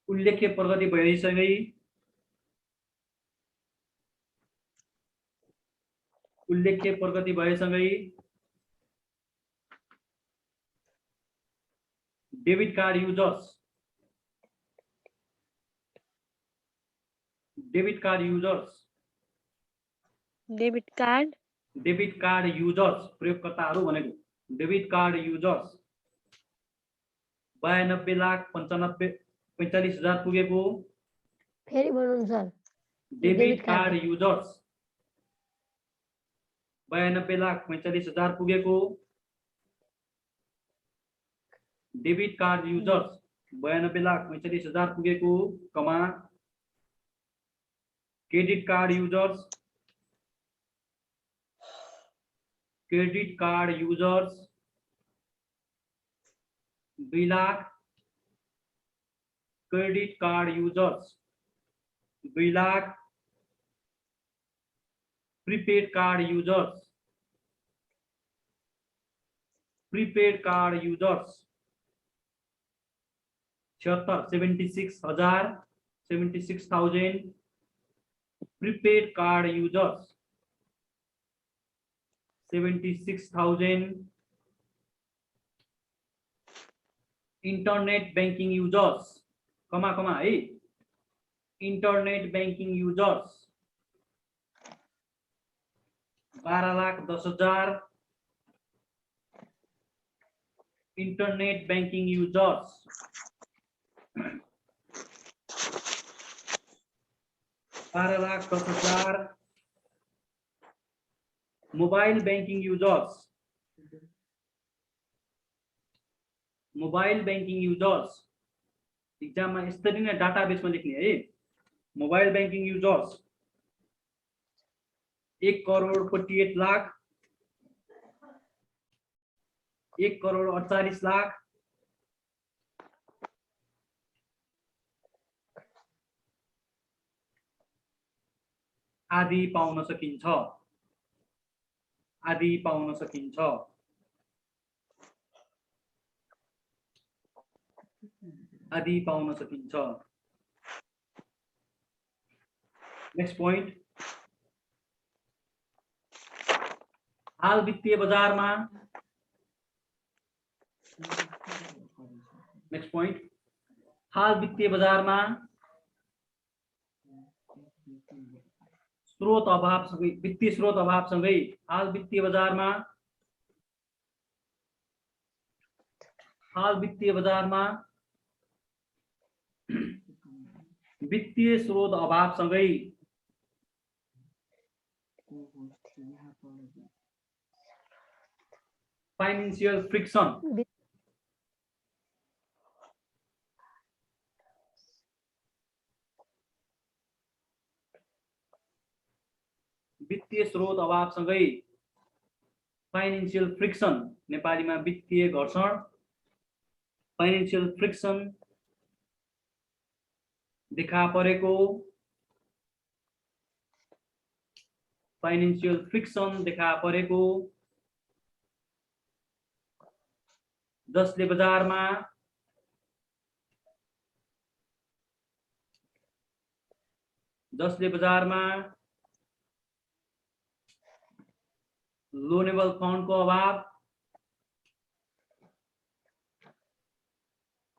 उल्लेख्य प्रगति भएसँगै debit card users, debit card users प्रयोगकर्ताहरू भनेको डेबिट कार्ड युजर्स 92,45,000 पुगेको, फेरि भन्नु सर। डेबिट कार्ड युजर्स 92,45,000 पुगेको, डेबिट कार्ड युजर्स 92,45,000 पुगेको, comma credit card users 2 lakh, credit card users 2 lakh, prepaid card users 76,000 prepaid card users 76,000, internet banking users comma है, internet banking users 12,10,000, internet banking users 12,10,000, mobile banking users exam में यसरी नै database में लेख्ने है। Mobile banking users 1,48,00,000, 1,48,00,000, आदि पाउन सकिन्छ। आदि पाउन सकिन्छ। आदि पाउन सकिन्छ। नेक्स्ट पोइन्ट, हाल वित्तीय बजारमा, नेक्स्ट पोइन्ट, हाल वित्तीय बजारमा स्रोत अभावसँगै, वित्तीय स्रोत अभावसँगै हाल वित्तीय बजारमा, हाल वित्तीय बजारमा वित्तीय स्रोत अभावसँगै फाइनेन्शियल फ्रिक्सन, वित्तीय स्रोत अभावसँगै फाइनेन्शियल फ्रिक्सन, नेपालीमा वित्तीय घर्षण, फाइनेन्शियल फ्रिक्सन देखा परेको, फाइनेन्शियल फ्रिक्सन देखा परेको, जसले बजारमा लोनेबल फन्डको अभाव,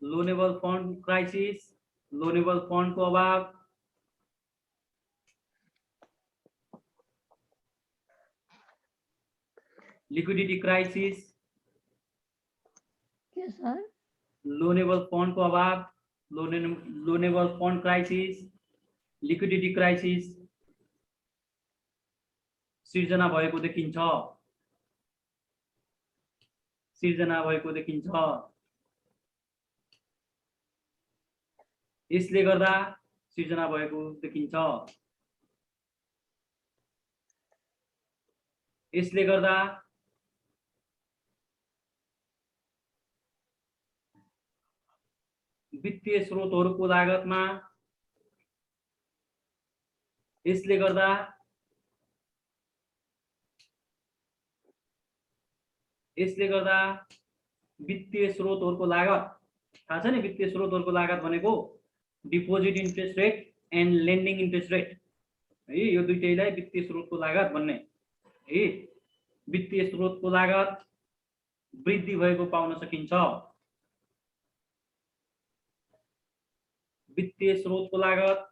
लोनेबल फन्ड क्राइसिस, लोनेबल फन्डको अभाव, लिक्विडिटी क्राइसिस, के सर? लोनेबल फन्डको अभाव, loanable fund crisis, liquidity crisis सिर्जना भएको देखिन्छ। सिर्जना भएको देखिन्छ। यसले गर्दा सिर्जना भएको देखिन्छ। यसले गर्दा वित्तीय स्रोतहरूको लागतमा, यसले गर्दा वित्तीय स्रोतहरूको लागत, थाहा छ नि वित्तीय स्रोतहरूको लागत भनेको deposit interest rate and lending interest rate है, यो दुईटैलाई वित्तीय स्रोतको लागत भन्ने है। वित्तीय स्रोतको लागत वृद्धि भएको पाउन सकिन्छ। वित्तीय स्रोतको लागत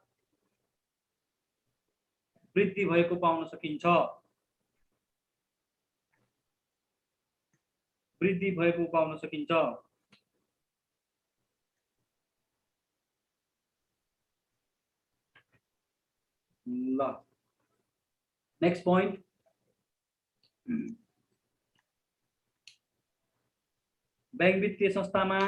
वृद्धि भएको पाउन सकिन्छ। वृद्धि भएको पाउन सकिन्छ। ल नेक्स्ट पोइन्ट, बैंक वित्तीय संस्थामा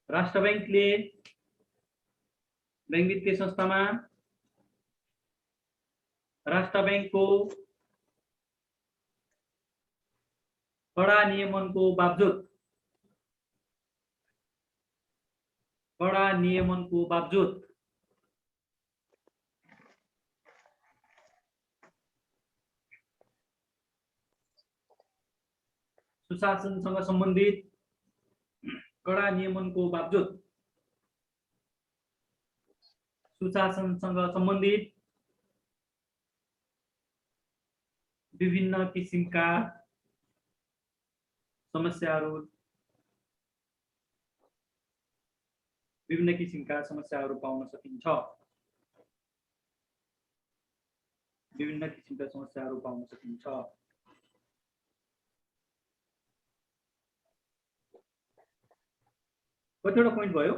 राष्ट्र बैंकले बैंक वित्तीय संस्थामा राष्ट्र बैंकको कडा नियमनको बावजुद सुशासनसँग सम्बन्धित कडा नियमनको बावजुद सुशासनसँग सम्बन्धित विभिन्न किसिमका समस्याहरू पाउन सकिन्छ। विभिन्न किसिमका समस्याहरू पाउन सकिन्छ। कतिवटा पोइन्ट भयो?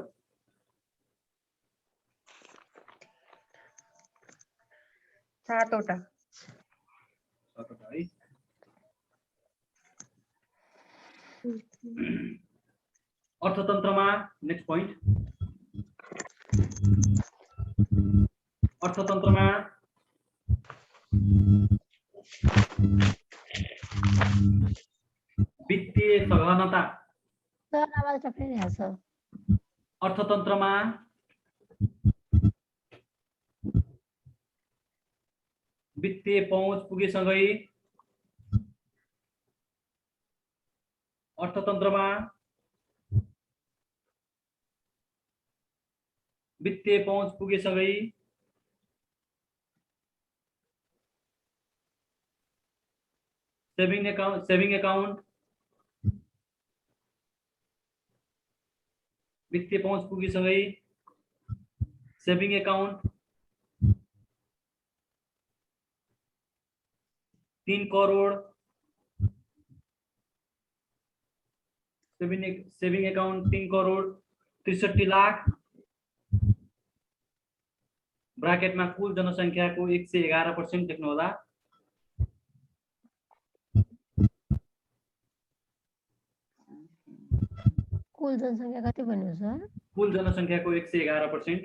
7 वटा है। अर्थतन्त्रमा नेक्स्ट पोइन्ट, अर्थतन्त्रमा वित्तीय सघनता, सर आवाज टक्कै छ। अर्थतन्त्रमा वित्तीय पहुँच पुगेसँगै अर्थतन्त्रमा वित्तीय पहुँच पुगेसँगै सेभिङ अकाउन्ट वित्तीय पहुँच पुगेसँगै saving account 3 crore saving account 3 crore 63 lakh ब्राकेटमा कुल जनसङ्ख्याको 111% लेख्नुहोला। कुल जनसङ्ख्या कति भन्नु सर? कुल जनसङ्ख्याको 111%।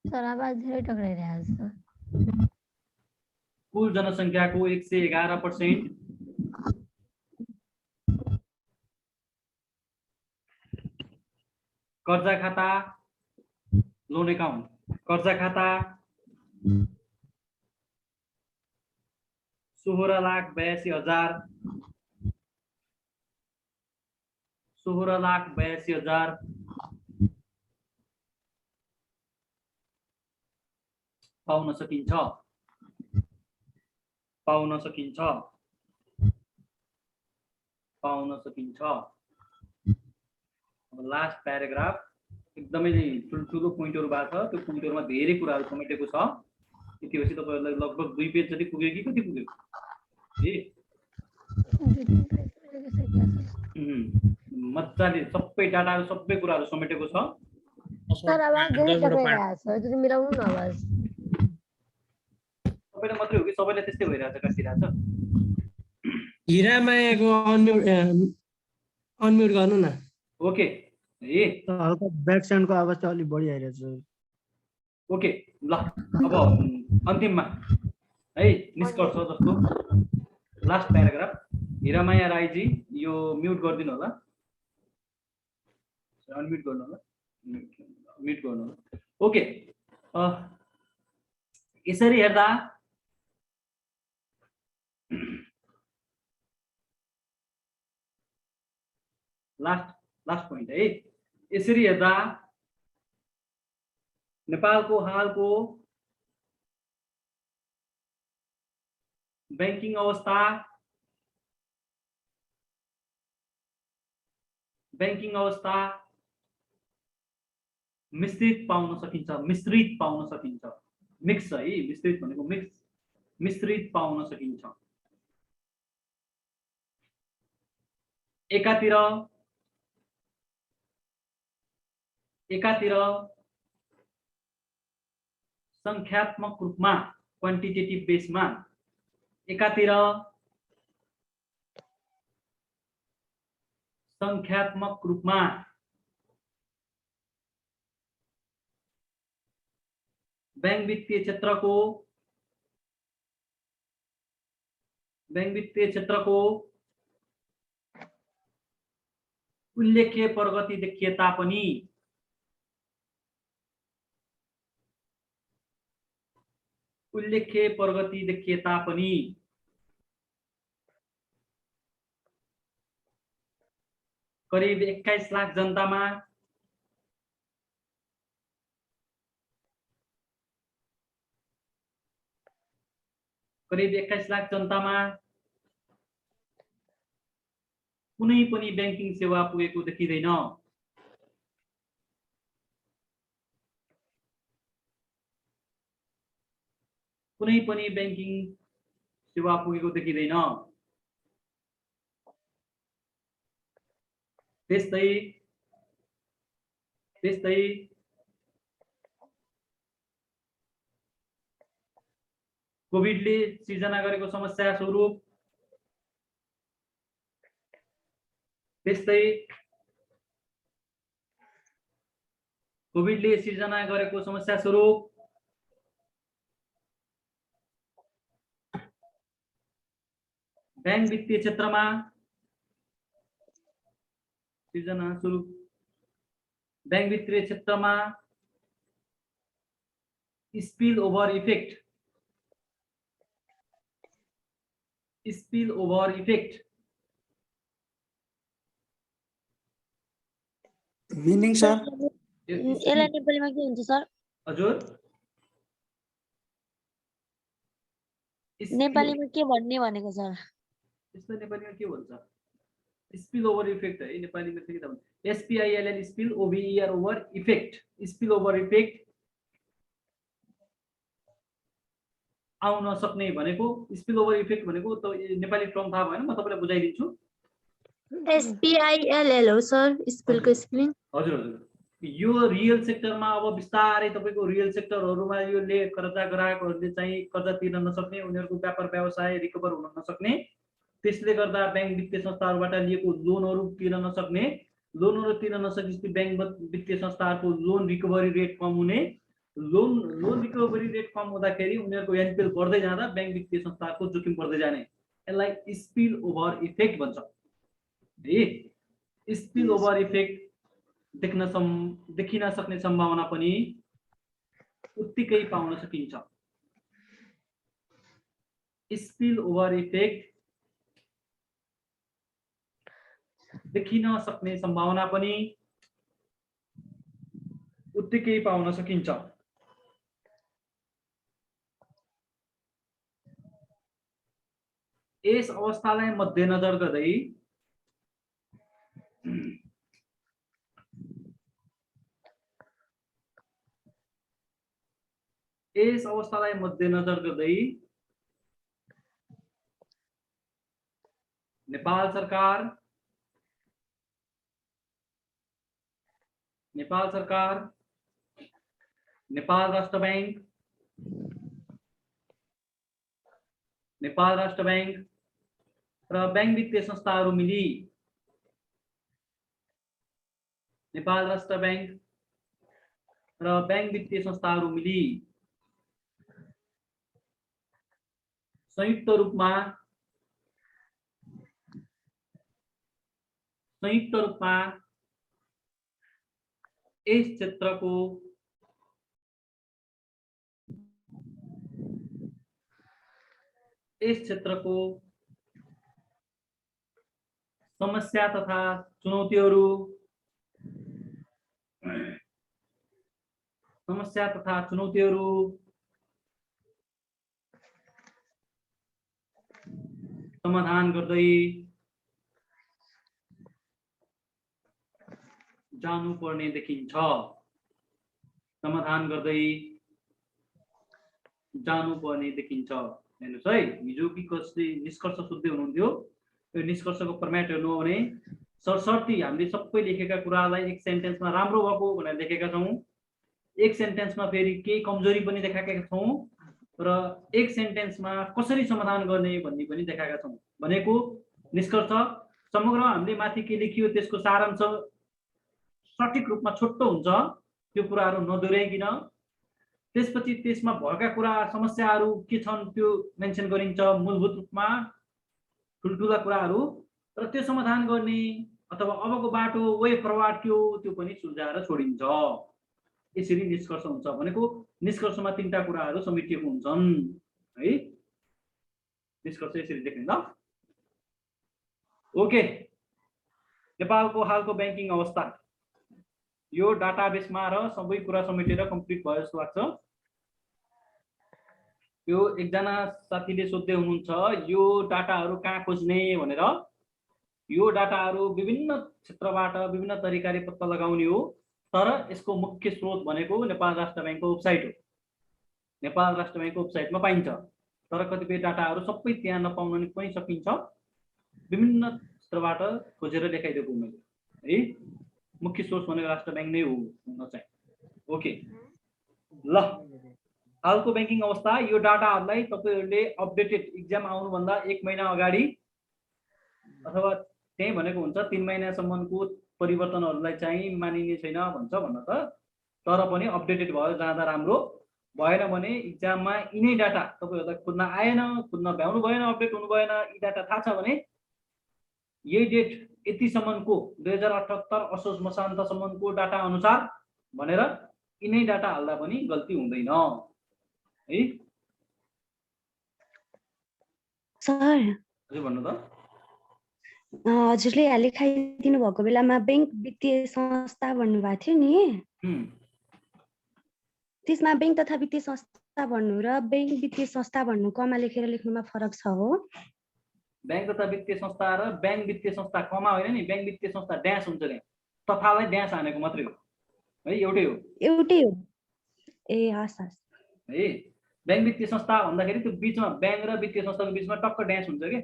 सर आवाज धेरै टक्राइरहेको छ। कुल जनसङ्ख्याको 111%। कर्जा खाता लोन अकाउन्ट कर्जा खाता 16,82,000 16,82,000 पाउन सकिन्छ अब लास्ट प्याराग्राफ एकदमै ठुलो पोइन्टहरु भएको छ। त्यो पोइन्टहरुमा धेरै कुराहरु समेटेको छ। यतिपछि तपाईहरुलाई लगभग 2 पेज जति पुग्यो कि कति पुग्यो? मज्जाले सबै डाटाहरु सबै कुराहरु समेटेको छ। सर आवाज धेरै टक्राइरहेको छ, त्यो मिलाउनु न आवाज। सबैले मात्रै हो कि सबैले त्यस्तै भइरहेछ काटिरहेछ? हिरामायाको अनम्युट गर्नु न। ओके हल्का ब्याक साउन्डको आवाज चाहिँ अलि बढी आइरहेछ। ओके ल अब अन्तिममा है निष्कर्ष जस्तो लास्ट प्याराग्राफ हिरामाया राईजी यो म्युट गरिदिनु होला, अनम्युट गर्नु होला, म्युट गर्नु होला। ओके यसरी हेर्दा लास्ट पोइन्ट है। यसरी हेर्दा नेपालको हालको बैंकिङ अवस्था मिश्रित पाउन सकिन्छ। मिक्स है, मिश्रित भनेको मिश्रित पाउन सकिन्छ। एकातिर संख्यात्मक रूपमा क्वान्टिटेटिभ बेसमा, एकातिर संख्यात्मक रूपमा बैंक वित्तीय क्षेत्रको उल्लेख्य प्रगति देखिए तापनि करिब 21 लाख जनतामा कुनै पनि बैंकिङ सेवा पुगेको देखिँदैन। त्यस्तै कोभिडले सिर्जना गरेको समस्या स्वरूप बैंक वित्तीय क्षेत्रमा सृजना स्वरूप बैंक भित्रीय क्षेत्रमा spill over effect meaning sir यसलाई नेपालीमा के हुन्छ सर? हजुर नेपालीमा के भन्ने भनेको सर? यसलाई नेपालीमा के भन्छ? स्पिल ओभर इफेक्ट है नेपालीमा चाहिँ के भन्छ? SPILL spill OVER over effect spill over effect आउन सक्ने भनेको स्पिल ओभर इफेक्ट भनेको त नेपाली टर्म थाहा भएन, म तपाईँलाई बुझाइदिन्छु। SPILL हो सर स्पेलको स्पेलिङ। हजुर हजुर यो रियल सेक्टरमा अब बिस्तारै तपाईँको रियल सेक्टरहरूमा यो कर्जा ग्राहकहरूले चाहिँ कर्जा तिर्न नसक्ने, उनीहरूको व्यापार व्यवसाय रिकभर हुन नसक्ने, त्यसले गर्दा ब्याङ्क वित्तीय संस्थाहरूबाट लिएको लोनहरू तिर्न नसक्ने, लोनहरू तिर्न नसकेपछि ब्याङ्क वित्तीय संस्थाहरूको लोन रिकभरी रेट कम हुने, लोन रिकभरी रेट कम हुँदाखेरि उनीहरूको एनपिएल बढ्दै जाँदा ब्याङ्क वित्तीय संस्थाहरूको जोखिम बढ्दै जाने, यसलाई स्पिल ओभर इफेक्ट भन्छ है। स्पिल ओभर इफेक्ट देखिन सक्ने सम्भावना पनि उत्तिकै पाउन सकिन्छ। स्पिल ओभर इफेक्ट देखिन सक्ने सम्भावना पनि उत्तिकै पाउन सकिन्छ। यस अवस्थालाई मध्यनजर गर्दै नेपाल सरकार नेपाल राष्ट्र बैंक र बैंक वित्तीय संस्थाहरू मिली नेपाल राष्ट्र बैंक र बैंक वित्तीय संस्थाहरू मिली संयुक्त रूपमा यस क्षेत्रको समस्या तथा चुनौतीहरू समाधान गर्दै जानुपर्ने देखिन्छ। हेर्नुहोस् है, हिजो कि कसले निष्कर्ष सोध्दै हुनुहुन्थ्यो, यो निष्कर्षको फर्म्याट हेर्नु हो भने सरसर्ती हामीले सबै लेखेका कुरालाई एक सेन्टेन्समा राम्रो भएको भनेर लेखेका छौँ, एक सेन्टेन्समा फेरि केही कमजोरी पनि देखाएका छौँ र एक सेन्टेन्समा कसरी समाधान गर्ने भन्ने पनि देखाएका छौँ। भनेको निष्कर्ष समग्र हामीले माथि के लेखियो त्यसको सारांश सठिक रूपमा छोटो हुन्छ, त्यो कुराहरू नदोहोऱ्याइकन त्यसपछि त्यसमा भएका कुरा समस्याहरू के छन् त्यो मेन्सन गरिन्छ मूलभूत रूपमा ठुल्ठुला कुराहरू, र त्यो समाधान गर्ने अथवा अबको बाटो वे फरवार्ड के हो त्यो पनि सुझाएर छोडिन्छ। यसरी निष्कर्ष हुन्छ। भनेको निष्कर्षमा तीनटा कुराहरू समेटिएको हुन्छन् है। निष्कर्ष यसरी देख्ने ल। ओके, नेपालको हालको ब्याङ्किङ अवस्था यो डाटाबेसमा र सबै कुरा समेटेर कम्प्लिट भयो जस्तो लाग्छ। यो एकजना साथीले सोध्दै हुनुहुन्छ यो डाटाहरू कहाँ खोज्ने भनेर। यो डाटाहरू विभिन्न क्षेत्रबाट विभिन्न तरिकाले पत्ता लगाउने हो, तर यसको मुख्य स्रोत भनेको नेपाल राष्ट्र ब्याङ्कको वेबसाइट हो। नेपाल राष्ट्र ब्याङ्कको वेबसाइटमा पाइन्छ, तर कतिपय डाटाहरू सबै त्यहाँ नपाउन पनि सकिन्छ। विभिन्न क्षेत्रबाट खोजेर लेखाइदिएको मैले है। मुख्य सोर्स भनेको राष्ट्र ब्याङ्क नै हो हुन चाहिँ। ओके ल, हालको ब्याङ्किङ अवस्था यो डाटाहरूलाई तपाईँहरूले अपडेटेड इक्जाम आउनुभन्दा 1 महिना अगाडि अथवा त्यही भनेको हुन्छ 3 महिनासम्मको परिवर्तनहरूलाई चाहिँ मानिने छैन भन्छ भन्न त, तर पनि अपडेटेड भएर जाँदा राम्रो। भएन भने इक्जाममा यिनै डाटा तपाईँहरूलाई खोज्न आएन, खोज्न भ्याउनु भएन, अपडेट हुनु भएन, यी डाटा थाहा छ भने यही डेट यतिसम्मको 2078 असोज मसान्तसम्मको डाटा अनुसार भनेर यिनै डाटा हाल्दा पनि गल्ती हुँदैन है। सर हजुर भन्नु त। हजुरले यहाँ लेखाइदिनु भएको बेलामा बैंक वित्तीय संस्था भन्नुभएको थियो नि, त्यसमा बैंक तथा वित्तीय संस्था भन्नु र बैंक वित्तीय संस्था भन्नु कमा लेखेर लेख्नुमा फरक छ हो? बैंक तथा वित्तीय संस्था र बैंक वित्तीय संस्था कमा होइन नि, बैंक वित्तीय संस्था ड्यास हुन्छ नि, तथालाई ड्यास हानेको मात्रै हो है, एउटै हो। एउटै हो। ए हस् हस् है। बैंक वित्तीय संस्था भन्दाखेरि त्यो बिचमा बैंक र वित्तीय संस्थाको बिचमा टक्क ड्यास हुन्छ के।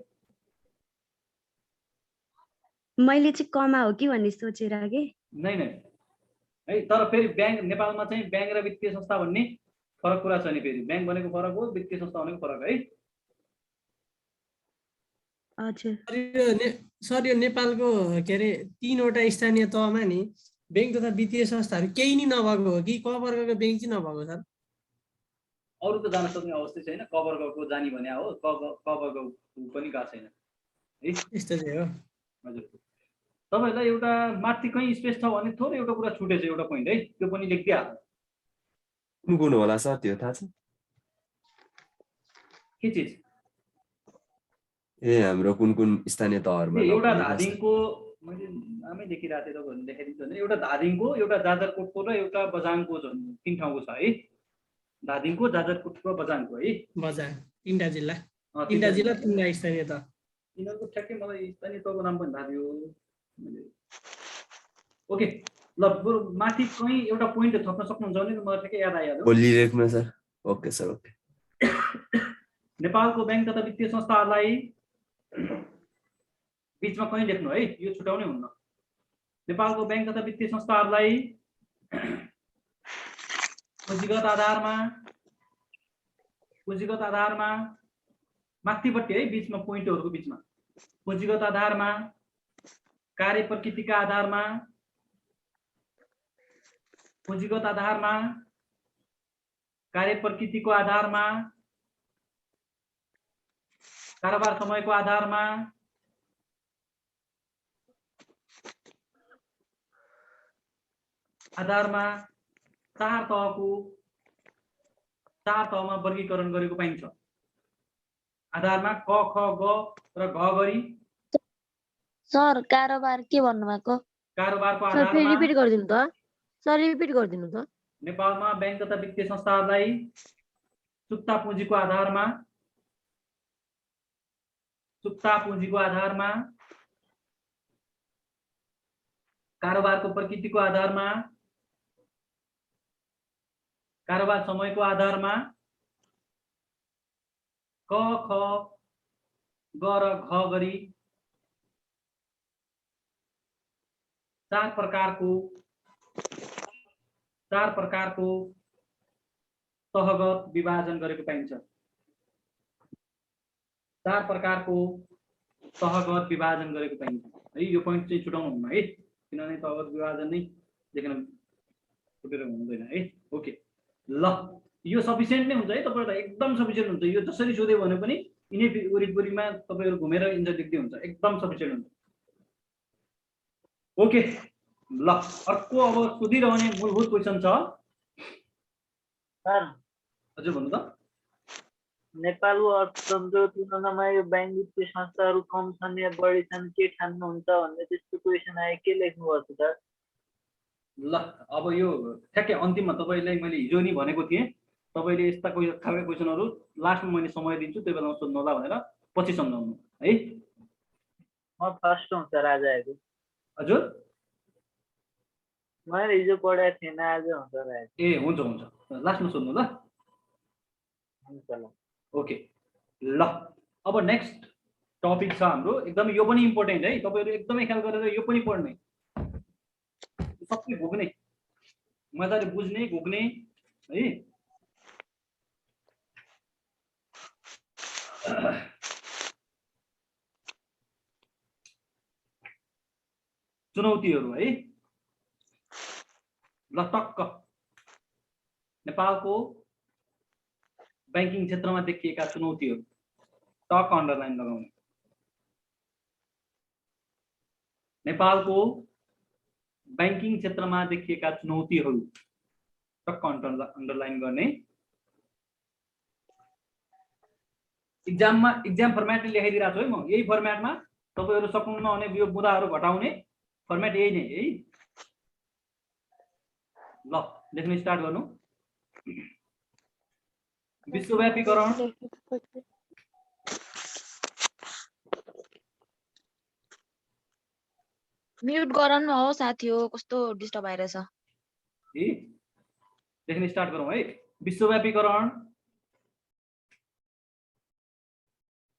मैले चाहिँ कमा हो कि भन्ने सोचेर के। नै नै है, तर फेरि बैंक नेपालमा चाहिँ बैंक र वित्तीय संस्था भन्ने फरक कुरा छ नि, फेरि बैंक भनेको फरक हो, वित्तीय संस्था भनेको फरक है। हजुर सर यो नेपालको के अरे 3वटा स्थानीय तहमा नि बैंक तथा वित्तीय संस्थाहरू केही नि नभएको हो कि क वर्गको बैंक चाहिँ नभएको सर? अरू त जान सक्ने अवस्था छैन, क वर्गको जानी भने हो, क वर्गको पनि गएको छैन है। यस्तो चाहिँ हो। हजुर तपाईँहरूलाई एउटा माथि कहीँ स्पेस छ भने थोरै एउटा कुरा छुटेछ, एउटा पोइन्ट है, त्यो पनि लेखिदिइहाल्नु। कुन कुन होला सर त्यो थाहा छ? के चिज? ए हाम्रो कुन कुन स्थानीय तहहरुमा एउटा धादिङको मैले नामै लेखिरहेको थिएँ, तपाईँहरूले देखाइदिन्छ भने एउटा धादिङको, एउटा जाजरकोटको र एउटा बझाङको 3 ठाउँको छ है। धादिङको, जाजरकोटको, बझाङको है। बजार 3टा जिल्ला, 3टा जिल्ला 3टा स्थानीय तह। यिनीहरूको ठ्याक्कै मलाई स्थानीय तहको नाम पनि थाहा थियो। ओके ल, बरु माथि कहीँ एउटा पोइन्ट थप्न सक्नुहुन्छ भने मलाई ठ्याक्कै याद आइहाल्यो। बोली लेख्नु सर। Okay sir okay. नेपालको बैंक तथा वित्तीय संस्थाहरूलाई बीचमा कहीँ लेख्नु है, यो छुटाउनै हुन्न। नेपालको बैंक तथा वित्तीय संस्थाहरूलाई पुँजीगत आधारमा माथिपट्टि है, बीचमा पोइन्टहरूको बीचमा पुँजीगत आधारमा, कार्य प्रकृतिका आधारमा, पुँजीगत आधारमा, कार्य प्रकृतिको आधारमा, कारोबार समयको आधारमा, चार तहमा वर्गीकरण गरेको पाइन्छ। आधारमा क, ख, ग र घ गरी। सर कारोबार के भन्नुभएको? कारोबारको सर फेरि आधारमा रिपिट गरिदिनु त। सर रिपिट गरिदिनु त। नेपालमा बैंक तथा वित्तीय संस्थाहरूलाई चुक्ता पुँजीको आधारमा, कारोबारको प्रकृतिको आधारमा, कारोबार समयको आधारमा, क, ख, ग र घ गरी 4 प्रकारको तहगत विभाजन गरेको पाइन्छ। 4 प्रकारको तहगत विभाजन गरेको पाइन्छ है। यो पोइन्ट चाहिँ छुटाउनु हुन्न है, किनभने तहगत विभाजन नै लेख्न छुटेर हुँदैन है। ओके ल, यो सफिसियन्ट नै हुन्छ है, तपाईहरुलाई एकदम सफिसियन्ट हुन्छ। यो जसरी सोध्यो भने पनि यिनै वरिपरिमा तपाईहरु घुमेर एन्सर लेख्दै हुन्छ, एकदम सफिसियन्ट हुन्छ। ओके ल, अर्को अब सोधिरहने मूलभूत क्वेशन छ सर। हजुर भन्नु त। नेपालको अर्थतन्त्रको तुलनामा यो बैंक वित्तीय संस्थाहरू कम छन् या बढी छन्, के ठान्नुहुन्छ भन्ने त्यस्तो क्वेसन आयो, के लेख्नुपर्छ सर? ल अब यो ठ्याक्कै अन्तिममा तपाईलाई मैले हिजो नि भनेको थिएँ, तपाईले यस्ता खालका क्वेसनहरु लास्टमा मैले समय दिन्छु, त्यो बेलामा सोध्नु होला भनेर पछि सम्झाउनु है। म फर्स्ट हुँ सर आज आएको। हजुर मैले हिजो पढाएको थिएन, आज हुन्छ र। ए हुन्छ हुन्छ, लास्टमा सोध्नु ल। हुन्छ ल। ओके ल, अब नेक्स्ट टपिक छ हाम्रो, एकदमै यो पनि इम्पोर्टेन्ट है, तपाईहरु एकदमै ख्याल गरेर यो पनि पढ्ने, सबै घोक्ने, मजाले बुझ्ने, घोक्ने है। चुनौतीहरू है। ल टक्क नेपालको बैंकिङ क्षेत्रमा देखिएका चुनौतीहरू टक्क अन्डरलाइन लगाउने। नेपालको बैंकिङ क्षेत्रमा देखिएका चुनौतीहरू टक्क अन्डरलाइन गर्ने। एक्जाम फर्मेटले लेखाइदिरहेको छु है म, यही फर्मेटमा तपाईहरु सक्नुहुन्न भने यो बुदाहरू घटाउने फर्मेट यही नै है। ल लेख्न स्टार्ट गर्नु। विश्वव्यापीकरण, म्युट गराउनु हो साथी हो, कस्तो डिस्टर्ब आइरहेछ। ए लेख्न स्टार्ट गरौँ है। विश्वव्यापीकरण,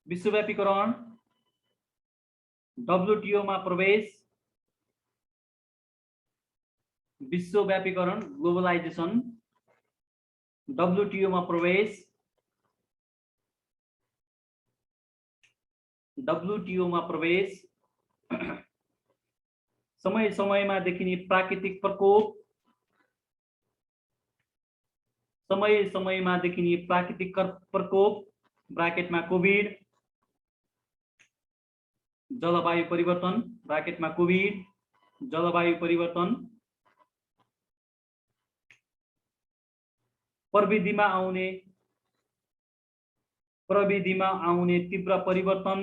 विश्वव्यापीकरण, WTO मा प्रवेश, विश्वव्यापीकरण ग्लोबलाइजेसन, WTO मा प्रवेश, WTO मा प्रवेश, समय समयमा देखिने प्राकृतिक प्रकोप, समय समयमा देखिने प्राकृतिक प्रकोप ब्राकेटमा कोभिड, जलवायु परिवर्तन ब्राकेटमा कोभिड, जलवायु परिवर्तन, प्रविधिमा आउने तीव्र परिवर्तन,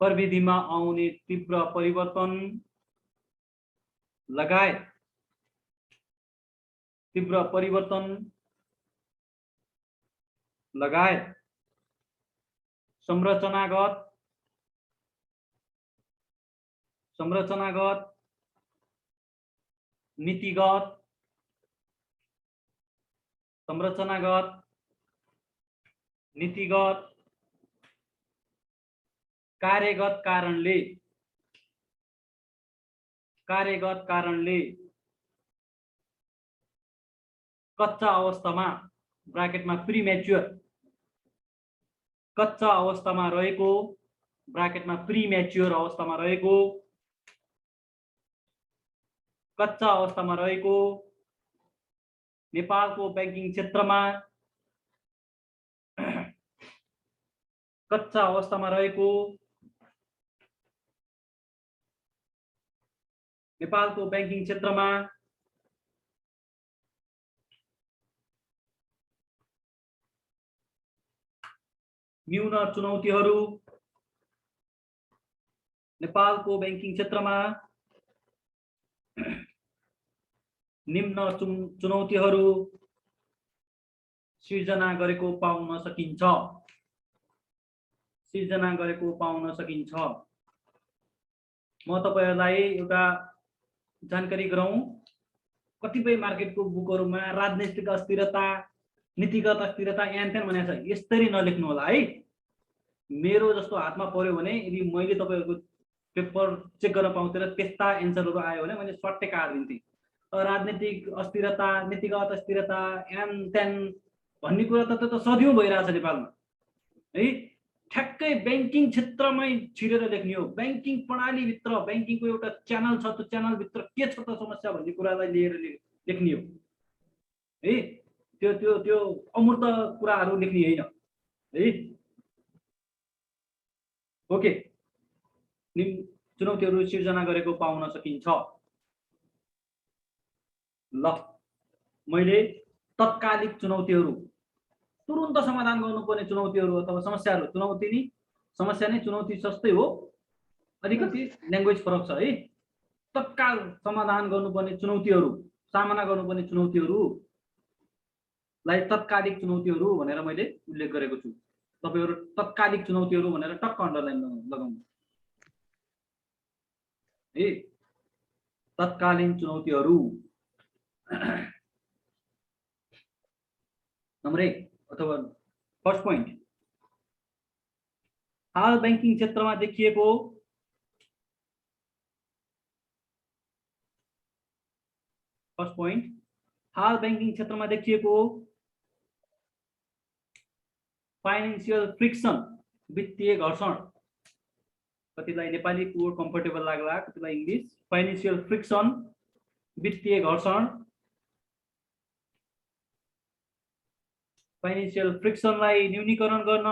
प्रविधिमा आउने तीव्र परिवर्तन लगायत तीव्र परिवर्तन लगायत संरचनागत, नीतिगत, संरचनागत, नीतिगत, कार्यगत कारणले कच्चा अवस्थामा ब्राकेटमा प्रीम्याच्योर, कच्चा अवस्थामा रहेको ब्राकेटमा प्रीम्याच्योर अवस्थामा रहेको, कच्चा अवस्थामा रहेको नेपालको बैंकिङ क्षेत्रमा, कच्चा अवस्थामा रहेको नेपालको बैंकिङ क्षेत्रमा न्यून चुनौतीहरू, नेपालको बैंकिङ क्षेत्रमा निम्न चुनौतीहरू सिर्जना गरेको पाउन सकिन्छ, म तपाईहरुलाई एउटा जानकारी गराउँ। कतिपय मार्केटको बुकहरुमा राजनीतिक अस्थिरता, नीतिगत अस्थिरता यान त्यान भनेको छ, यसरी नलेख्नु होला है। मेरो जस्तो हातमा पर्यो भने यदि मैले तपाईहरुको पेपर चेक गर्न पाउँथे र त्यस्ता एन्सरहरु आयो भने मैले सट्टै काट्दिन्थे। राजनीतिक अस्थिरता, नीतिगत अस्थिरता यान त्यान भन्ने कुरा त सदियौं भइरहेछ नेपालमा है। ठ्याक्कै बैंकिङ क्षेत्रमै छिरेर लेख्ने हो। बैंकिङ प्रणाली भित्र बैंकिङको एउटा च्यानल छ, त्यो च्यानल भित्र के छ त समस्या भन्ने कुरालाई लिएर लेख्ने हो है। त्यो अमूर्त कुराहरू लेख्ने हैन है। ओके, चुनौतीहरू सिर्जना गरेको पाउन सकिन्छ। ल मैले तत्कालिक चुनौतीहरू, तुरुन्त समाधान गर्नुपर्ने चुनौतीहरू अथवा समस्याहरू, समस्या नै चुनौती जस्तै हो, अलिकति ल्याङ्ग्वेज फरक छ है। तत्काल समाधान गर्नुपर्ने चुनौतीहरू, सामना गर्नुपर्ने चुनौतीहरूलाई तत्कालिक चुनौतीहरू भनेर मैले उल्लेख गरेको छु। तपाईहरु तत्कालिक चुनौतीहरू भनेर टक्क अन्डरलाइन लगाउनु है। तत्कालीन चुनौतीहरू नम्बर 1 अथवा फर्स्ट पोइन्ट, हाल बैंकिङ क्षेत्रमा देखिएको फर्स्ट पोइन्ट, हाल बैंकिङ क्षेत्रमा देखिएको फाइनेन्शियल फ्रिक्सन, वित्तीय घर्षण। कतिलाई नेपाली कोड कम्फर्टेबल लाग्ला, कतिलाई इंग्लिश। फाइनेन्शियल फ्रिक्सन, वित्तीय घर्षण। फाइनेन्शियल फ्रिक्सनलाई न्यूनीकरण गर्न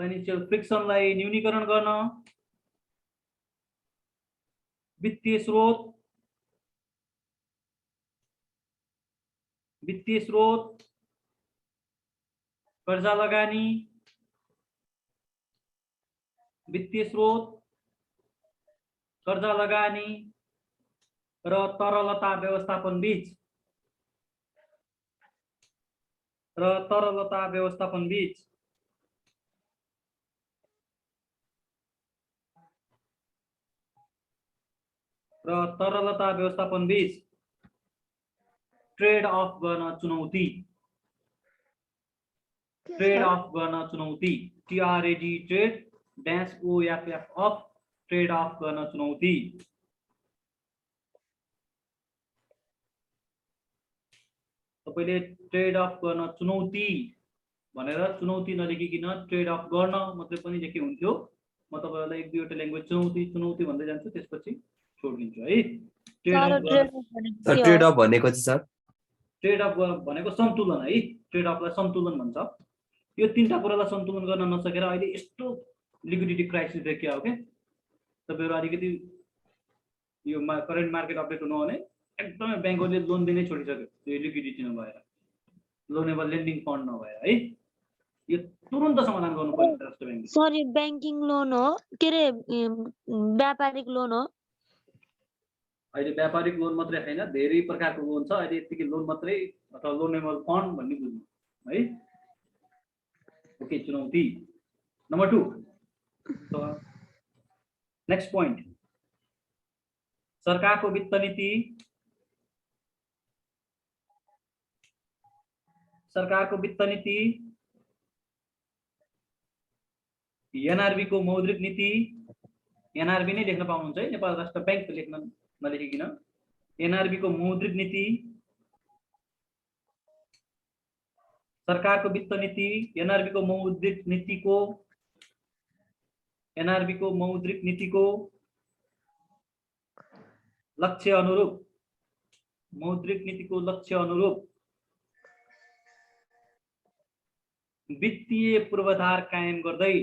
फाइनेन्सियल फ्रिक्सनलाई न्यूनीकरण गर्न, वित्तीय स्रोत कर्जा लगानी, वित्तीय स्रोत कर्जा लगानी र तरलता व्यवस्थापन बीच ट्रेड अफ गर्न चुनौती, TRAD trade dash OFF of trade off गर्न चुनौती। तपाईले ट्रेड अफ गर्न चुनौती भनेर चुनौती नलेखिकिन ट्रेड अफ गर्न मात्रै पनि लेखे हुन्थ्यो। म तपाईहरुलाई एक दुईवटा ल्याङ्ग्वेज चुनौती भन्दै जान्छु, त्यसपछि छोड्दिन्छु है। ट्रेड अफ भनेको चाहिँ सर ट्रेड अफ भनेको सन्तुलन है, ट्रेड अफलाई सन्तुलन भन्छ। यो तीनटा कुरालाई सन्तुलन गर्न नसकेर अहिले यस्तो लिक्विडिटी क्राइसिस देखियो हो के। तपाईहरु अलिकति यो करेन्ट मार्केट अपडेट हुनु भने एकदमै बैंकहरुले लोन दिनै छोडिसक्यो, यो लिक्विडिटी नभएर, लोनेबल लेन्डिङ फन्ड नभएर है। यो तुरुन्त समाधान गर्नु पर्छ राष्ट्र बैंकले। सर यो बैंकिङ लोन हो के रे व्यापारिक लोन हो? अहिले व्यापारिक लोन मात्रै हैन, धेरै प्रकारको लोन छ। अहिले यतिकै लोन मात्रै अथवा लोनेबल फन्ड भन्ने बुझ्नु है। ओके, चुनौती नम्बर 2। नेक्स्ट पोइन्ट, सरकारको वित्त नीति एनआरबी को मौद्रिक नीति, एनआरबी नै लेख्न पाउनुहुन्छ है, नेपाल राष्ट्र बैंक लेख्न नलेखिकिन। एनआरबी को मौद्रिक नीति, सरकारको वित्त नीति एनआरबी को मौद्रिक नीति को लक्ष्य अनुरूप, वित्तीय पूर्वाधार कायम गर्दै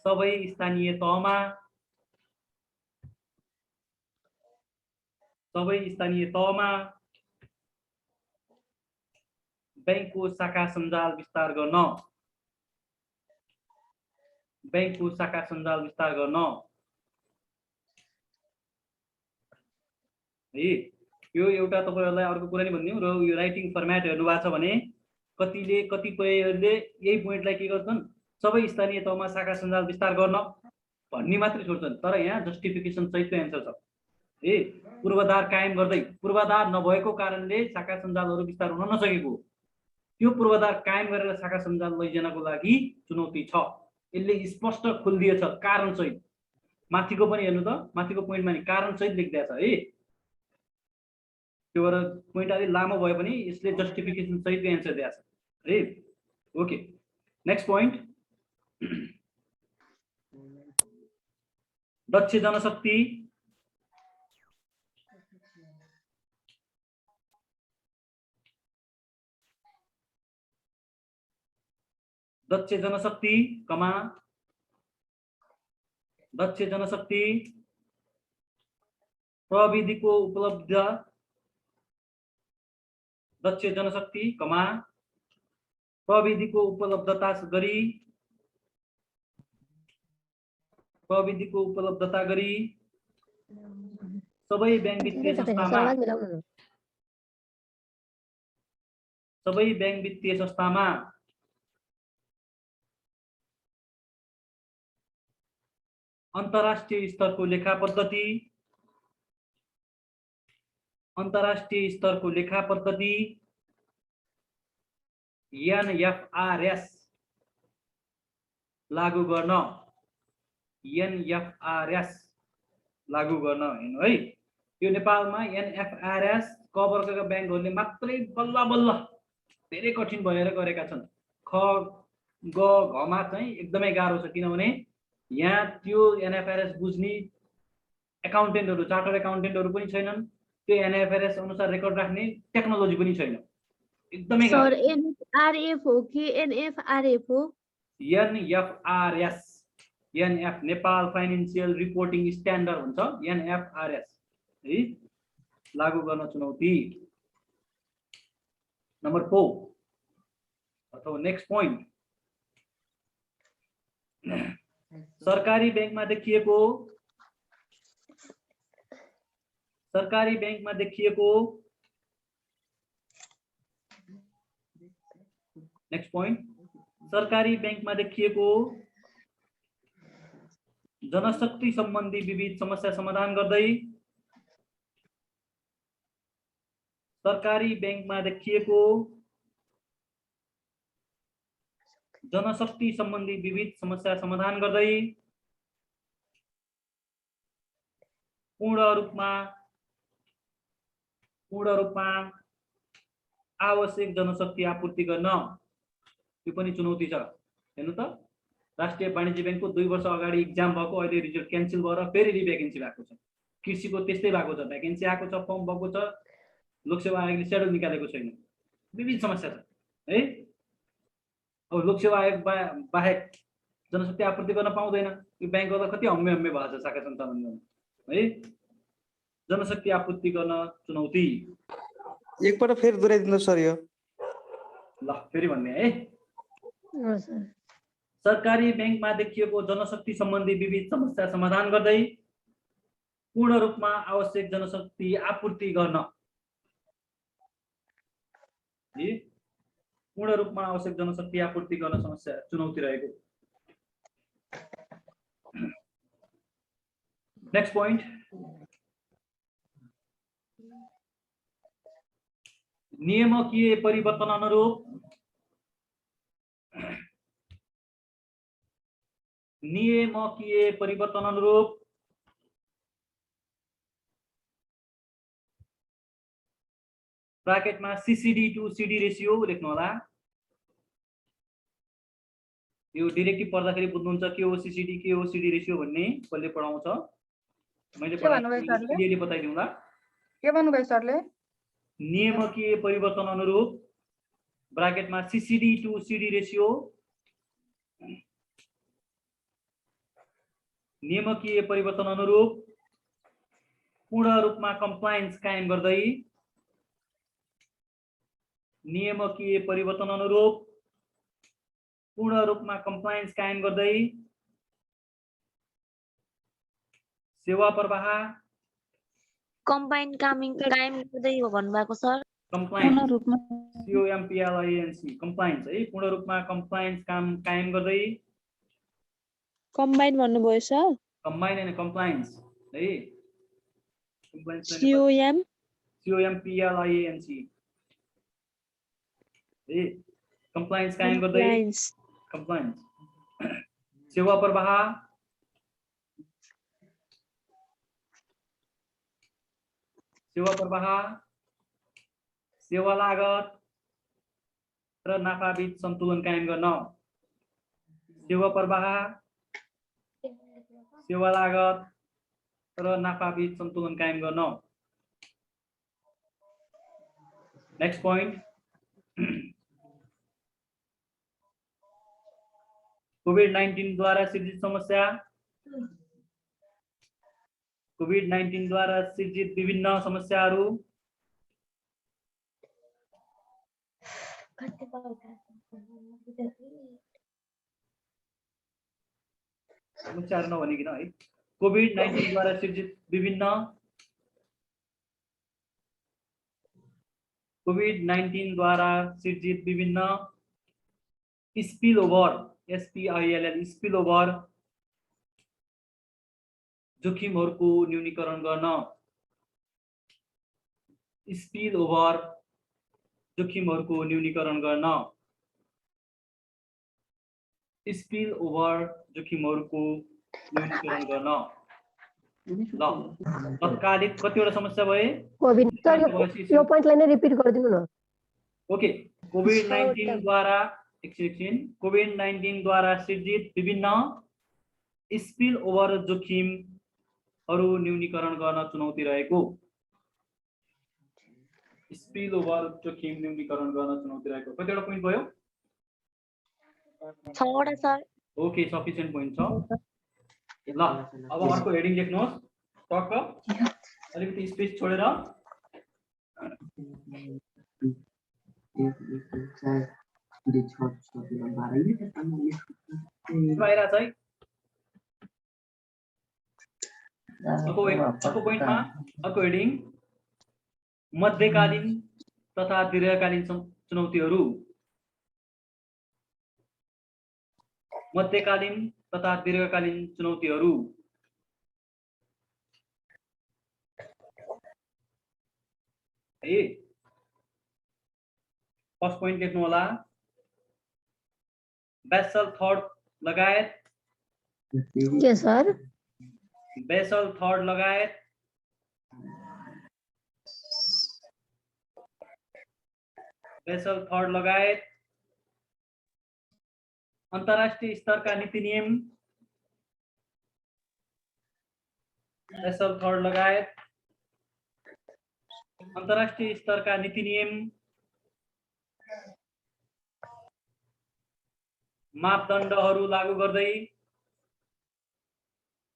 सबै स्थानीय तहमा बैंकको शाखा सञ्जाल विस्तार गर्न है। यो एउटा तपाईहरुलाई अर्को कुरा नि भन्दियौ र यो राइटिङ फर्म्याट हेर्नु भएको छ भने कतिपयहरुले यही पोइन्टलाई के गर्छन्, सबै स्थानीय तहमा शाखा सञ्जाल विस्तार गर्न भन्ने मात्रै छोड्छन्। तर यहाँ जस्टिफिकेसन सहितको एन्सर छ है। पूर्वाधार कायम गर्दै, पूर्वाधार नभएको कारणले शाखा सञ्जालहरु विस्तार हुन नसकेको, त्यो पूर्वाधार कायम गरेर शाखा सञ्जाल लैजानको लागि चुनौती छ। यसले स्पष्ट खोलिदिएछ कारण सहित। माथिको पनि हेर्नु त, माथिको पोइन्टमा नि कारण सहित लेखिदिएको छ है। त्यो भएर पोइन्ट अलि लामो भए पनि यसले जस्टिफिकेसन सहितको एन्सर दिएको छ है। ओके, नेक्स्ट पोइन्ट, दक्ष जनशक्ति, प्रविधिको उपलब्धता गरी सबै बैंक वित्तीय संस्थामा अन्तर्राष्ट्रिय स्तरको लेखा पद्धति NFRS लागू गर्न हैन है। यो नेपालमा NFRS कभरका बैंकहरुले मात्रै बल्ल बल्ल धेरै कठिन भएर गरेका छन्। ख ग घ मा चाहिँ एकदमै गाह्रो छ, किनभने यहाँ त्यो एनएफआरएस बुझ्ने एकाउन्टेन्टहरू चार्टर्ड एकाउन्टेन्टहरू पनि छैनन्, त्यो एनएफआरएस अनुसार रेकर्ड राख्ने टेक्नोलोजी पनि छैन, एकदमै सर गाह्रो। एनएफआरएफ हो कि एनएफआरएफ हो? NFRS, NF Nepal financial reporting standard हुन्छ, एनएफआरएस है, लागू गर्न चुनौती। नम्बर 4 अथवा नेक्स्ट पोइन्ट, सरकारी बैंकमा देखिएको नेक्स्ट पोइन्ट, सरकारी बैंकमा देखिएको जनशक्ति सम्बन्धी विविध समस्या समाधान गर्दै, सरकारी बैंकमा देखिएको जनशक्ति सम्बन्धी विविध समस्या समाधान गर्दै पूर्ण रूपमा आवश्यक जनशक्ति आपूर्ति गर्न, यो पनि चुनौती छ। हेर्नु त, राष्ट्रिय वाणिज्य बैंकको 2 वर्ष अगाडि इक्जाम भएको, अहिले रिजल्ट क्यान्सल भएर फेरि रिभ्याकेन्सी भएको छ। कृषिको त्यस्तै भएको छ, भ्याकेन्सी आएको छ, फर्म भएको छ, लोकसेवा आयोगले सेड्युल निकालेको छैन, विविध समस्या छ है। अब लोकसेवा आयोग बाहेक जनशक्ति आपूर्ति गर्न पाउँदैन, यो बैंकको त कति हम्मे भएको छ शाखा सञ्चालन गर्न है। जनशक्ति आपूर्ति गर्न चुनौती। एकपल्ट फेरि दोहोऱ्याइदिनु सर यो। ल फेरि भन्ने है, सरकारी बैंकमा देखिएको जनशक्ति सम्बन्धी विविध समस्या समाधान गर्दै पूर्ण रूपमा आवश्यक जनशक्ति आपूर्ति गर्न, पूर्ण रूपमा आवश्यक जनशक्ति आपूर्ति गर्न समस्या चुनौती रहेको। नेक्स्ट पोइन्ट, नियामकीय परिवर्तन अनुरूप ब्राकेटमा सीसीडी टू सीडी रेसियो लेख्नु होला। यो डिरेक्टिभ पढ्दाखेरि बुझ्नुहुन्छ के हो सीसीडी, के हो सीडी रेसियो भन्ने, कसले पढाउँछ, मैले बताइदिउँला। के भन्नुभयो सरले? नियामकीय परिवर्तन अनुरूप ब्राकेटमा सीसीडी टू सीडी रेसियो, नियामकीय परिवर्तन अनुरूप पूर्ण रूपमा कम्प्लायन्स कायम गर्दै, नियामकीय परिवर्तन अनुरूप पूर्ण रूपमा कम्प्लायन्स कायम गर्दै सेवा प्रवाह कम्बाइन कायम गर्दै हो भन्नुभएको सर। कम्प्लायन्स COMPLINC कम्प्लायन्स है, पूर्ण रूपमा कम्प्लायन्स कायम गर्दै, कम्बाइन भन्नुभयो सर? कम्बाइन हैन कम्प्लायन्स है, COMPLINC है, कम्प्लायन्स कायम गर्दै, कम्प्लायन्स सेवा प्रवाह सेवा लागत र नाफाबीच सन्तुलन कायम गर्न, सेवा प्रवाह सेवा लागत र नाफाबीच सन्तुलन कायम गर्न। नेक्स्ट पोइन्ट, कोभिड-19 द्वारा सृजित समस्या, कोभिड-19 द्वारा सृजित विभिन्न समस्याहरू, समस्याहरू नभनिकन है, कोभिड-19 द्वारा सृजित विभिन्न spill over SPILL spill over जोखिमहरूको न्यूनीकरण गर्न, स्पिल ओभर जोखिमहरूको न्यूनीकरण गर्न, स्पिल ओभर जोखिमहरूको न्यूनीकरण गर्न। ल तत्कालिक कतिवटा समस्या भए? कोभिड सर यो पोइन्टलाई नै रिपिट गरिदिनु न। ओके, कोभिड-19 द्वारा कोभिड-19 द्वारा सृजित विभिन्न स्पिल ओभर जोखिमहरू न्यूनीकरण गर्न चुनौती रहेको। स्पिल ओभर जोखिम न्यूनीकरण गर्न चुनौती रहेको। कतिवटा पोइन्ट भयो? 6 वटा सर। ओके, सफिसिएन्ट पोइन्ट छ। ल अब अर्को हेडिङ लेख्नुहोस्। टक्क अलिकति स्पेस छोडेर। बाहिर चाहिँ अर्को पोइन्टमा अर्को हेडिङ मध्यकालीन तथा दीर्घकालीन चुनौतीहरू। मध्यकालीन तथा दीर्घकालीन चुनौतीहरू। है फर्स्ट पोइन्ट लेख्नु होला। बेसल थर्ड लगायत के सर? बेसल थर्ड लगायत बेसल थर्ड लगायत अन्तर्राष्ट्रिय स्तरका नीति नियम। बेसल थर्ड लगायत अन्तर्राष्ट्रिय स्तरका नीति नियम, मापदण्डहरू लागू गर्दै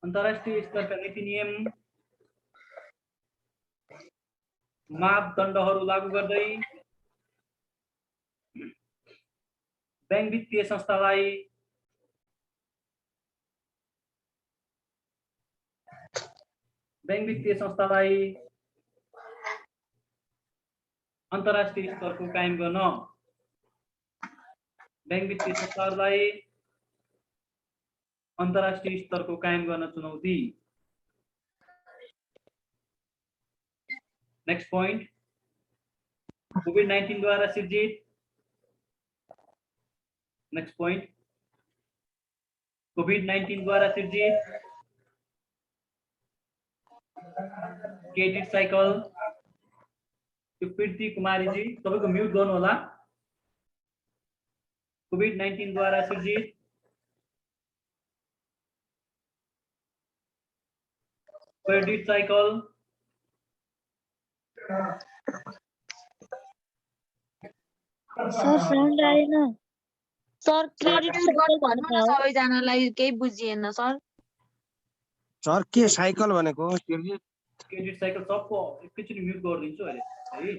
अन्तर्राष्ट्रिय स्तरका नीति नियम, मापदण्डहरू लागू गर्दै बैंक वित्तीय संस्थालाई अन्तर्राष्ट्रिय स्तरको कायम गर्न। बैंक वित्तीय संस्थाहरूलाई अन्तर्राष्ट्रिय स्तरको कायम गर्न चुनौती। नेक्स्ट पोइन्ट कोभिड-19 द्वारा सिर्जित। नेक्स्ट पोइन्ट कोभिड-19 द्वारा सिर्जित क्रेडिट साइकल। प्रीति कुमारी जी तपाईको म्युट गर्नु होला। कोभिड-19 द्वारा सिर्जित क्रेडिट साइकल। सर साउन्ड आएन। सर क्रेडिट साइकल भन्नु न सबैजनालाई, केही बुझिएन सर। सर के साइकल भनेको? क्रेडिट साइकल सबको एकैचोटि म्युट गरिदिन्छु अहिले है।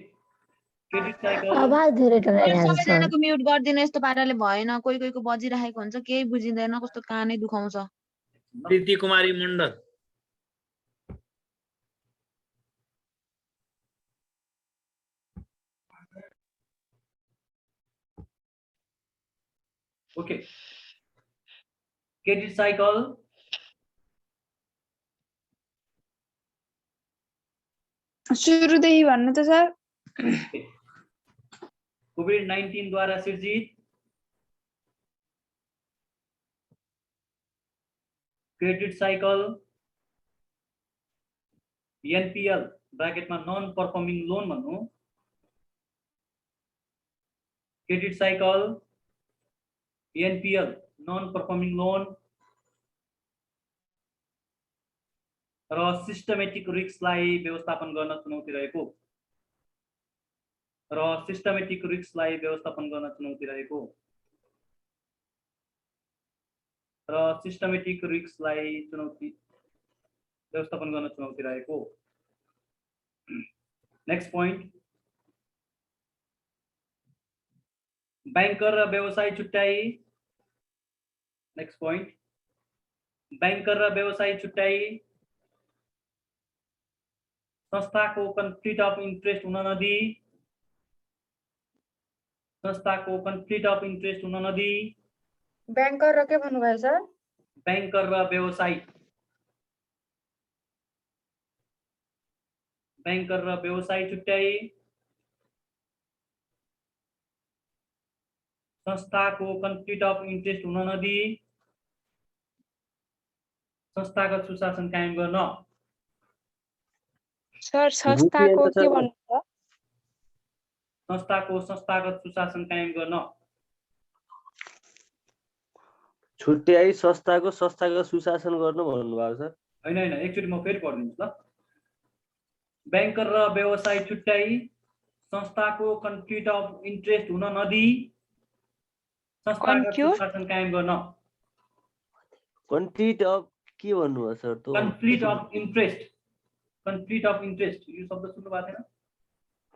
क्रेडिट साइकल आवाज धेरै टराइरहेको छ सर। सबैजनाको म्युट गरिदिनु, यस्तो पाराले भएन। कोही कोहीको बजिरहेको हुन्छ, केही बुझिँदैन, कस्तो कानै दुखाउँछ। Preeti Kumari Mandal. Okay, credit cycle सुरुदेखि भन्नु त सर। कोभिड-19 द्वारा सिर्जित क्रेडिट साइकल एनपीएल ब्रैकेटमा नन पर्फर्मिङ लोन भन्नु। Credit cycle NPL non performing loan र सिस्टमेटिक रिस्कलाई व्यवस्थापन गर्न चुनौती रहेको। सिस्टमेटिक रिस्कलाई व्यवस्थापन गर्न चुनौती रहेको। सिस्टमेटिक रिस्कलाई व्यवस्थापन गर्न चुनौती रहेको। नेक्स्ट पोइन्ट बैंकर र व्यवसाय छुट्याई। नेक्स्ट पोइन्ट बैंकर र व्यवसाय छुट्याई संस्थाको कन्फ्लिक्ट अफ इन्ट्रेस्ट हुन नदी। संस्थाको कन्फ्लिक्ट अफ इन्ट्रेस्ट हुन नदी। बैंकर र के भन्नुभयो सर? बैंकर र व्यवसाय। बैंकर र व्यवसाय छुट्याई संस्थाको कन्फ्लिक्ट अफ इन्ट्रेस्ट हुन नदी संस्थागत सुशासन कायम गर्न। सर संस्थाको के भन्नुभयो? संस्थाको संस्थागत सुशासन कायम गर्न। छुट्याई संस्थाको सुशासन गर्नु भन्नुभएको सर। होइन होइन, एकचोटि म फेरि पढिदिन्छु ल। ब्याङ्कर र व्यवसायी छुट्याई संस्थाको कन्फ्लिक्ट अफ इन्ट्रेस्ट हुन नदिई संस्थागत सुशासन कायम गर्न। कन्फ्लिक्ट अफ के भन्नुभयो सर? त conflict of interest, conflict of interest यो शब्द सुन्नु भएको थिएन?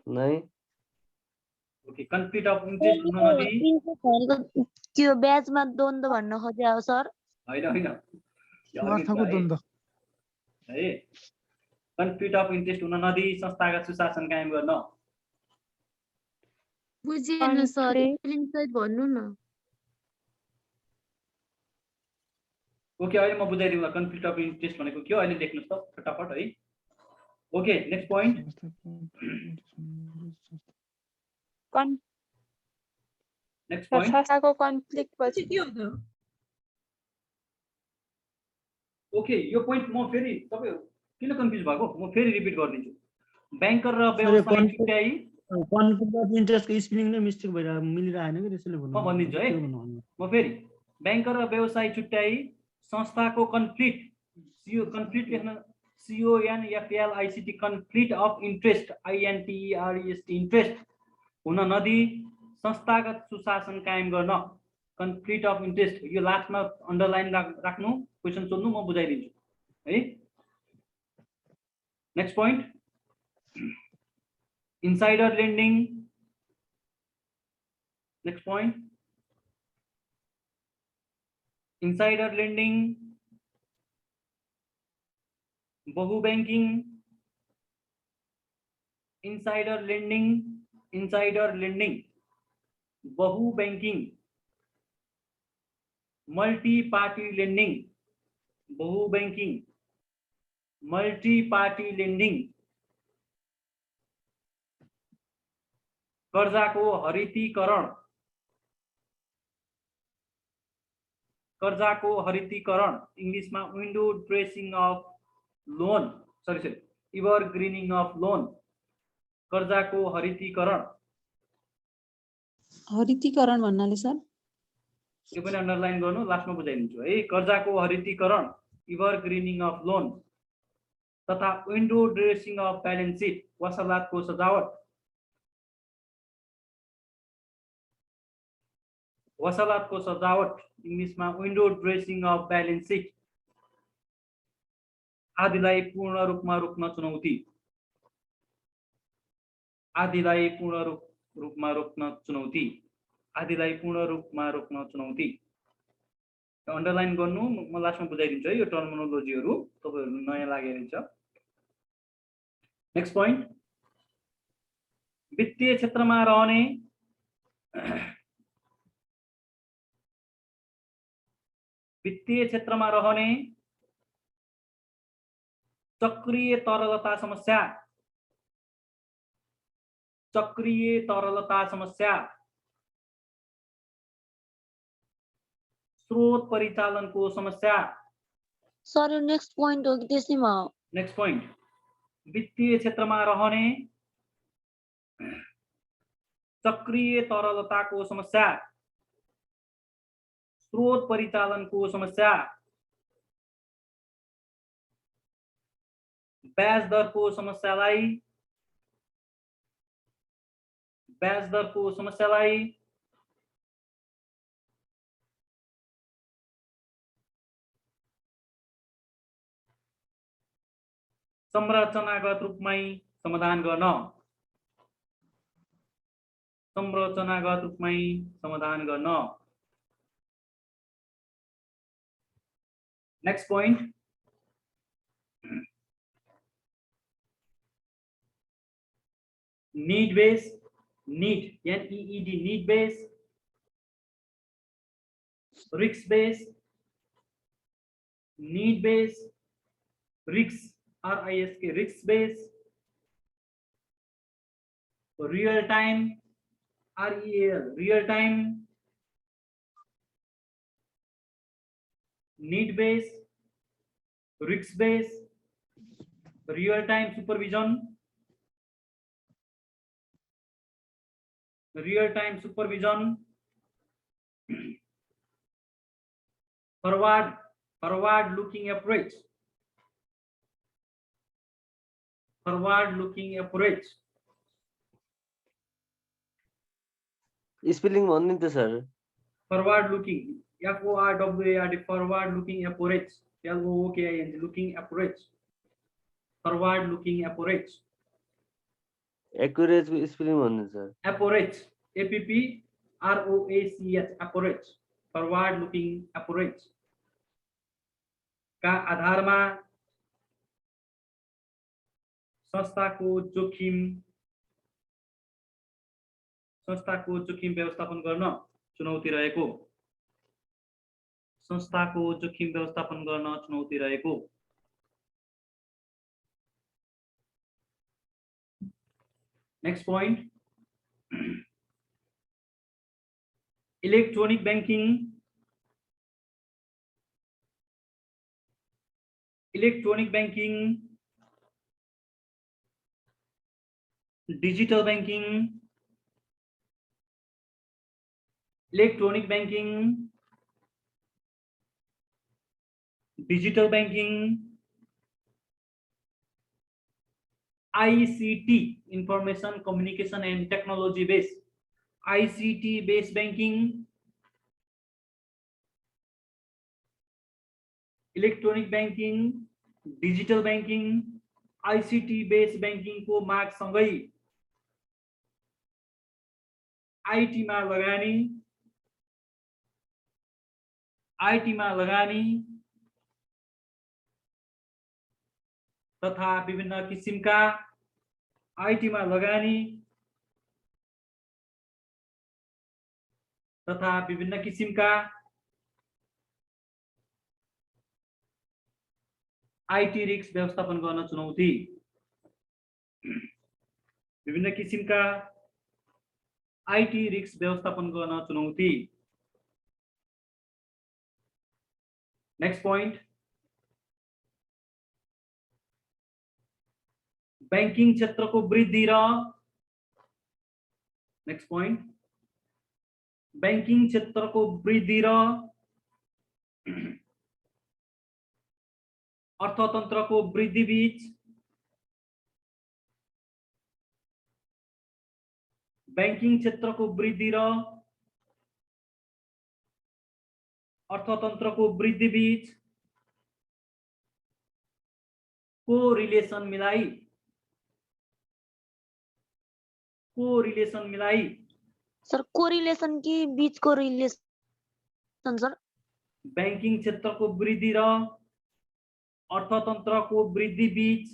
नै। ओके, कन्फ्लिक्ट अफ इन्ट्रेस्ट हुन नदिई त्यो ब्याजमा द्वन्द्व भन्न खोजे हो सर। होइन होइन, अर्थको द्वन्द्व है। कन्फ्लिक्ट अफ इन्ट्रेस्ट हुन नदिई संस्थागत सुशासन कायम गर्न। बुझिएन सर, स्पेलिङ सहित भन्नु न। ओके, अहिले म बुझाइदिउँला कन्फ्लिक्ट अफ इन्ट्रेस्ट भनेको के हो, अहिले लेख्नुहोस् त फटाफट है। Okay, next point. Next point, संस्थाको कन्फ्लिक्ट पछि के हो त? ओके, यो पोइन्ट म फेरि तपाईहरु किन कन्फ्युज भएको म फेरि रिपिट गरिदिन्छु। ब्याङ्कर र व्यवसायी छुट्याई कन्फ्लिक्ट अफ इन्ट्रेस्टको स्पेलिङ नै मिस्टेक भइरहेको मिलिरहेन कि त्यसैले भन्नु। म भनिदिन्छु है, म फेरि ब्याङ्कर र व्यवसायी छुट्याई संस्थाको कन्फ्लिक्ट, कन्फ्लिक्ट लेख्न CONFLICT, conflict of interest INTEREST, interest हुन नदिई संस्थागत सुशासन कायम गर्न। कन्फ्लिक्ट अफ इन्ट्रेस्ट यो लास्टमा अन्डरलाइन राख्नु, क्वेसन सोध्नु, म बुझाइदिन्छु है। Next point, insider lending. Next point, insider lending, बहु banking, insider lending, insider lending, बहु बैंकिङ, मल्टी पार्टी लेन्डिङ, बहु बैंकिङ, मल्टी पार्टी लेन्डिङ, कर्जाको हरितीकरण, कर्जाको हरितीकरण इंग्लिशमा window dressing of loan, sorry evergreening of loan, कर्जाको हरितीकरण। हरितीकरण भन्नाले सर यो पनि अन्डरलाइन गर्नु, लास्टमा बुझाइदिन्छु है। कर्जाको हरितीकरण, एभरग्रीनिङ अफ लोन तथा window dressing of balance sheet, वसालातको सजावट, वसालातको सजावट इंग्लिशमा window dressing of balance seat आदिलाई पूर्ण रूपमा रोक्न चुनौती, आदिलाई पूर्ण रूपमा रोक्न चुनौती, आदिलाई पूर्ण रूपमा रोक्न चुनौती। अन्डरलाइन गर्नु, म लास्टमा बुझाइदिन्छु है यो टर्मिनोलोजीहरू, तपाईहरु नयाँ लागेको छ। नेक्स्ट पोइन्ट, वित्तीय क्षेत्रमा रहने वित्तीय क्षेत्रमा रहने चक्रीय तरलता समस्या, चक्रीय तरलता समस्या, स्रोत परिचालनको समस्या। सर नेक्स्ट पोइन्ट हो कि त्यसैमा हो? नेक्स्ट पोइन्ट, वित्तीय क्षेत्रमा रहने चक्रीय तरलताको समस्या, स्रोत परिचालनको समस्या, ब्याज दरको समस्यालाई, ब्याज दरको समस्यालाई संरचनागत रूपमै समाधान गर्न, संरचनागत रूपमै समाधान गर्न। Next point, need base, need NEED, need base, risk base, need base, risk RISK, risk base, real time REAL, real time, need base, risk base, real time supervision, real time supervision, forward looking approach. Forward looking approach. Spelling भन्नु नि त sir Forward looking, FORWARD, forward looking approach. LOOKING, looking approach. Forward looking approach. Accurate को spelling भन्नु sir Approach, APPROACH, approach. Forward looking approach. का आधारमा संस्थाको जोखिम व्यवस्थापन गर्न चुनौती रहेको। संस्थाको जोखिम व्यवस्थापन गर्न चुनौती रहेको। Next point, electronic banking, digital banking, electronic banking, digital banking, ICT, information communication and technology based, ICT based banking, electronic banking, digital banking, ICT based banking को माग सँगै IT मा लगानी तथा विभिन्न किसिमका IT मा लगानी तथा विभिन्न किसिमका IT रिस्क व्यवस्थापन गर्न चुनौती। विभिन्न किसिमका IT रिस्क व्यवस्थापन गर्न चुनौती। नेक्स्ट पॉइंट, बैंकिंग क्षेत्र को वृद्धि र नेक्स्ट पॉइंट, बैंकिंग क्षेत्र को वृद्धि र अर्थतंत्र को वृद्धि बीच बैंकिंग क्षेत्र को वृद्धि र अर्थतंत्र को वृद्धि बीच कोरिलेशन मिलाई सर कोरिलेशन की बीच को रिलेशन सर बैंकिंग क्षेत्र को वृद्धि र अर्थतंत्र को वृद्धि बीच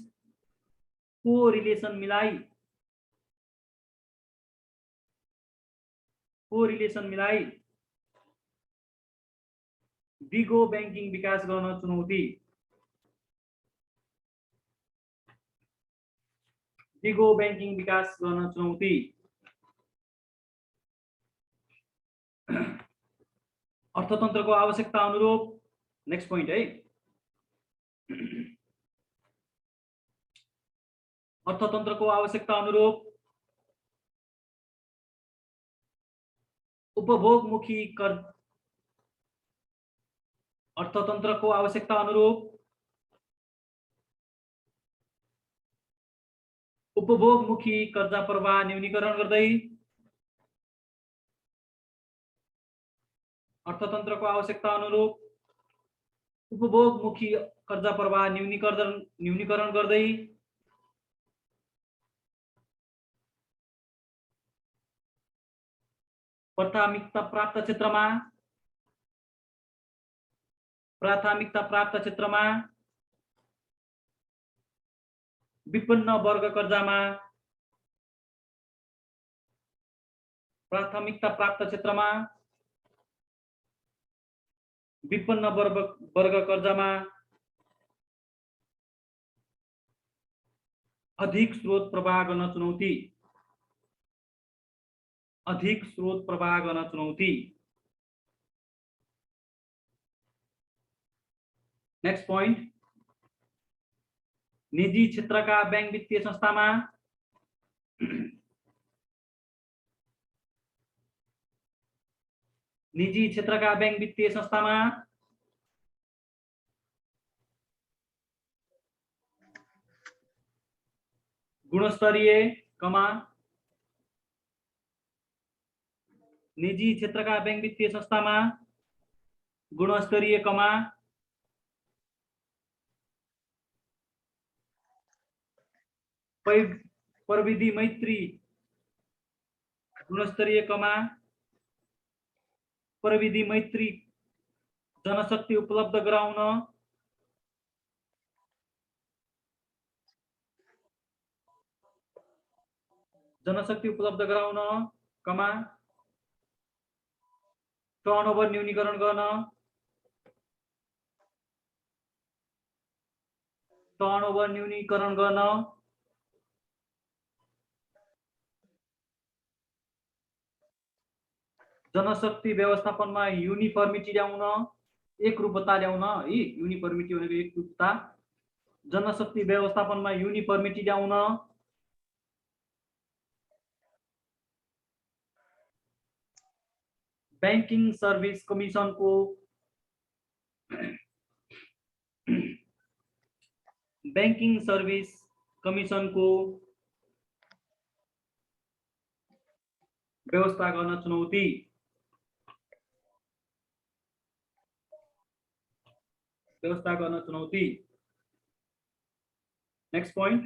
कोरिलेशन मिलाई दिगो बैंकिंग विकास गर्न चुनौती। दिगो बैंकिंग विकास गर्न चुनौती। अर्थतंत्र को आवश्यकता अनुरूप नेक्स्ट पॉइंट है, अर्थतंत्र को आवश्यकता अनुरूप उपभोगमुखी कर, अर्थतंत्र को आवश्यकता अनुरूप उपभोगमुखी कर्जा प्रवाह न्यूनीकरण गर्दै, अर्थतंत्र को आवश्यकता अनुरूप उपभोगमुखी कर्जा प्रवाह न्यूनीकरण गर्दै प्राथमिकता प्राप्त क्षेत्रमा विपन्न वर्ग कर्जामा प्राथमिकता प्राप्त क्षेत्रमा विपन्न वर्ग कर्जामा अधिक स्रोत प्रवाह गर्न चुनौती। नेक्स्ट पॉइंट, निजी क्षेत्रका बैंक वित्तीय संस्थामा गुणस्तरीय कमा निजी क्षेत्रका बैंक वित्तीय संस्थामा गुणस्तरीय कमा प्रविधि मैत्री गुणस्तरीय कमा प्रविधि मैत्री जनशक्ति उपलब्ध गराउन कमा टर्नओभर न्यूनीकरण गर्न जनशक्ति व्यवस्थापनमा युनिफर्मिटी ल्याउन एकरूपता ल्याउन है युनिफर्मिटी भनेको एकरूपता जनशक्ति व्यवस्थापनमा युनिफर्मिटी ल्याउन बैंकिङ सर्भिस कमिसनको व्यवस्था गर्न चुनौती नेक्स्ट पॉइंट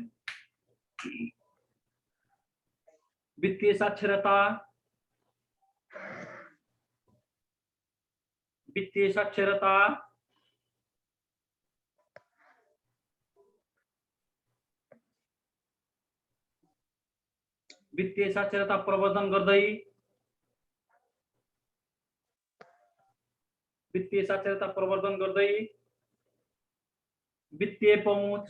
वित्तीय साक्षरता वित्तीय साक्षरता प्रवर्धन गर्दै वित्तीय पहुँच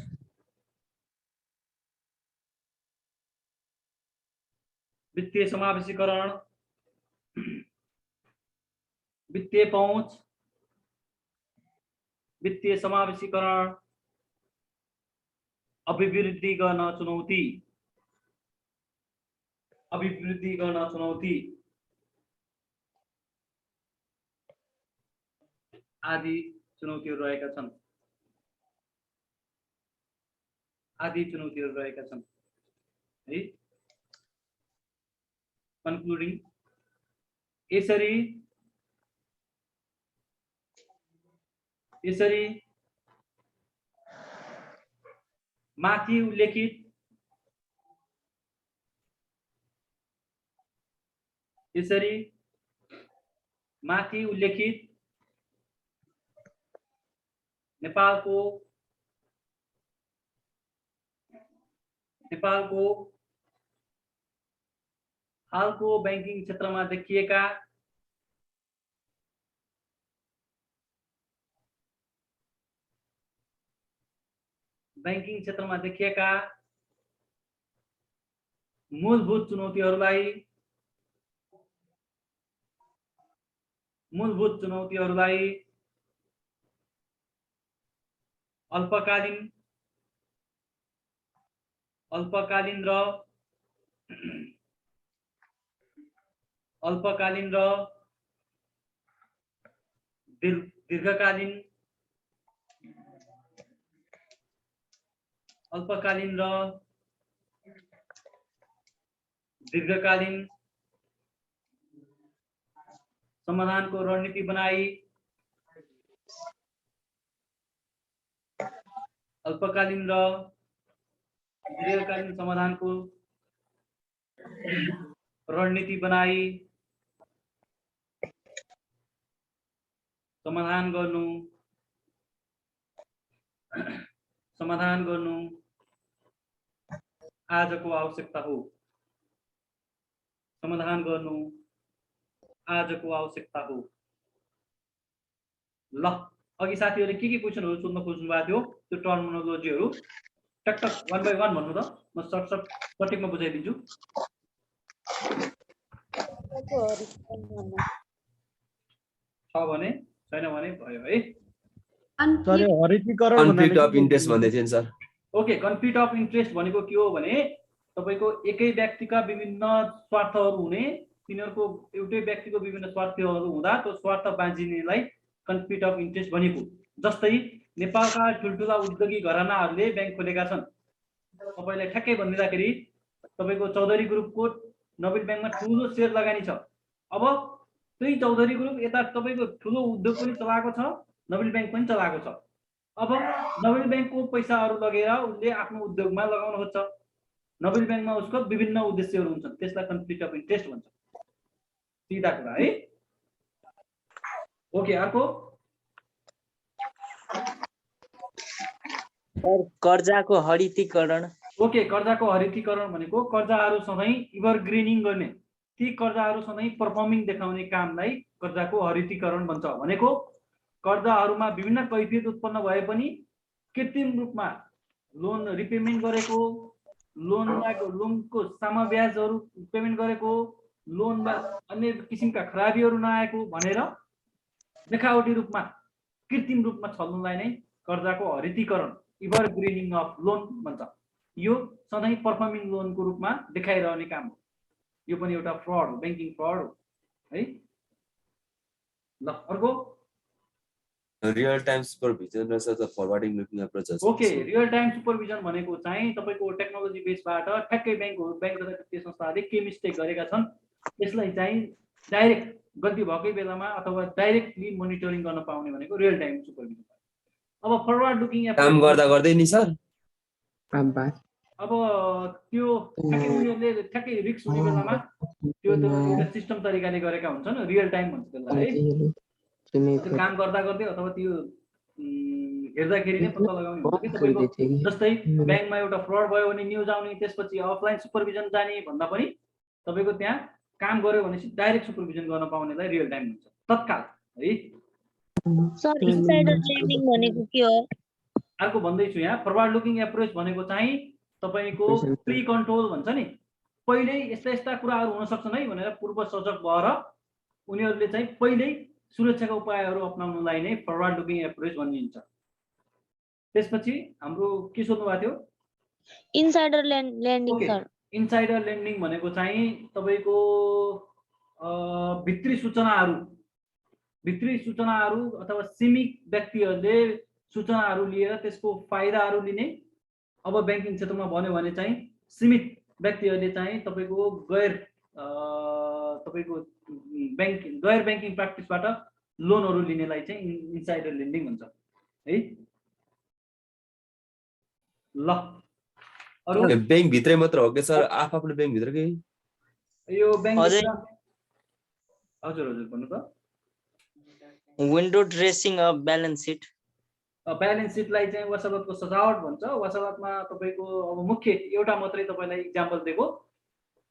वित्तीय समावेशीकरण अभिवृद्धि गर्न चुनौती आदि चुनौतीहरू रहेका छन् है कन्क्लुडिङ यसरी माथि उल्लेखित नेपालको हालको बैंकिङ क्षेत्रमा देखिएका मूलभूत चुनौतीहरूलाई अल्पकालीन र दीर्घकालीन समाधानको रणनीति बनाई अल्पकालीन र दीर्घकालीन समाधानको रणनीति बनाई समाधान गर्नु आजको आवश्यकता हो ल अघि साथीहरुले के क्वेशनहरु सोध्न खोज्नु भएको थियो त्यो टर्मिनोलोजीहरु टक टक 1 बाइ 1 भन्नु त म सर्ट सटिकमा बुझाइदिन्छु छ भने छैन भने भयो है सर हरितीकरण कन्फ्लिक्ट अफ इन्ट्रेस्ट भन्दै थिएन sir okay conflict of interest भनेको के हो भने तपाईको एकै व्यक्तिका विभिन्न स्वार्थहरु हुने तिनीहरुको एउटै व्यक्तिको विभिन्न स्वार्थहरु हुँदा त्यो स्वार्थ बाँचिनेलाई कन्फ्लिक्ट अफ इन्ट्रेस्ट भनेको जस्तै नेपालका ठुलठुला उद्योगी घरानाहरुले बैंक खोलेका छन् तपाईँलाई ठ्याक्कै भनिदिँदाखेरि तपाईँको चौधरी ग्रुपको नोबेल ब्याङ्कमा ठुलो सेयर लगानी छ। अब त्यही चौधरी ग्रुप यता तपाईँको ठुलो उद्योग पनि चलाएको छ, नोबेल ब्याङ्क पनि चलाएको छ। अब नोबेल ब्याङ्कको पैसाहरू लगेर उसले आफ्नो उद्योगमा लगाउन खोज्छ। नोबेल ब्याङ्कमा उसको विभिन्न उद्देश्यहरू हुन्छन्, त्यसलाई कन्फ्लिक्ट अफ इन्ट्रेस्ट भन्छ। सिधा कुरा है। ओके, अर्को कर्जाको हरितीकरण। ओके, कर्जाको हरितीकरण भनेको कर्जाहरू सधैँ इभरग्रिनिङ गर्ने, ती कर्जाहरू सधैँ पर्फर्मिङ देखाउने कामलाई कर्जाको हरितीकरण भन्छ। भनेको कर्जाहरूमा विभिन्न कैफियत उत्पन्न भए पनि कृत्रिम रूपमा लोन रिपेमेन्ट गरेको, लोनको सामा ब्याजहरू पेमेन्ट गरेको, लोनमा अन्य किसिमका खराबीहरू नआएको भनेर देखावटी रूपमा कृत्रिम रूपमा छल्नुलाई नै कर्जाको हरितीकरण इभरग्रिनिङ अफ लोन भन्छ। यो सधैँ पर्फर्मिङ लोनको रूपमा देखाइरहने काम हो। यो पनि एउटा फ्रड हो, ब्याङ्किङ फ्रड हो है। ल अर्को रियल टाइम सुपरभिजन र sir forwarding looking approach. Okay, real time supervision भनेको चाहिँ तपाईँको टेक्नोलोजी बेसबाट ठ्याक्कै ब्याङ्क तथा वित्तीय संस्थाहरूले के मिस्टेक गरेका छन् त्यसलाई चाहिँ डाइरेक्ट गल्ती भएकै बेलामा अथवा डाइरेक्टली मोनिटरिङ गर्न पाउने भनेको रियल टाइम सुपरभिजन। अब फरवर्ड लुकिङ काम गर्दा गर्दै नि सर, अब त्यो ठ्याक्कै उनीहरूले ठ्याक्कै रिस्क हुने बेलामा त्यो एउटा सिस्टम तरिकाले गरेका हुन्छन्, रियल टाइम भन्छ त्यसलाई है। त्यो काम गर्दा गर्दै अथवा त्यो हेर्दाखेरि नै पत्ता लगाउने हुन्छ कि तपाईँको जस्तै ब्याङ्कमा एउटा फ्रड भयो भने न्युज आउने, त्यसपछि अफलाइन सुपरभिजन जाने भन्दा पनि तपाईँको त्यहाँ काम गर्यो भनेपछि डाइरेक्ट सुपरभिजन गर्न पाउनेलाई रियल टाइम हुन्छ, तत्काल है। सर इनसाइडर लेन्डिङ भनेको के हो? अर्को भन्दैछु यहाँ, फरवर्ड लुकिङ एप्रोच भनेको चाहिँ तपाईँको प्री कन्ट्रोल भन्छ नि, पहिल्यै यस्ता यस्ता कुराहरू हुन सक्छन् है भनेर पूर्व सजग भएर उनीहरूले चाहिँ पहिल्यै सुरक्षाका उपायहरू अपनाउनलाई नै फरवर्ड लुकिङ एप्रोच भनिन्छ। त्यसपछि हाम्रो के सोध्नु भएको थियो? Insider lending sir. Insider lending भनेको चाहिँ तपाईँको भित्री सूचनाहरू अथवा सीमित व्यक्तिहरूले सूचनाहरू लिएर त्यसको फाइदाहरू लिने। अब ब्याङ्किङ क्षेत्रमा भन्यो भने चाहिँ सीमित व्यक्तिहरूले चाहिँ तपाईँको गैर ब्याङ्किङ प्र्याक्टिसबाट लोनहरू लिनेलाई चाहिँ इनसाइडर लेन्डिङ भन्छ है। ल अरु ब्याङ्क भित्रै मात्र हो कि सर, आफ्नो ब्याङ्क भित्र कि यो ब्याङ्क? हजुर हजुर भन्नु त। Window dressing of balance sheet. Balance सिटलाई चाहिँ वसालतको सजावट भन्छ। वसालतमा तपाईँको अब मुख्य एउटा मात्रै तपाईँलाई इक्जाम्पल दिएको,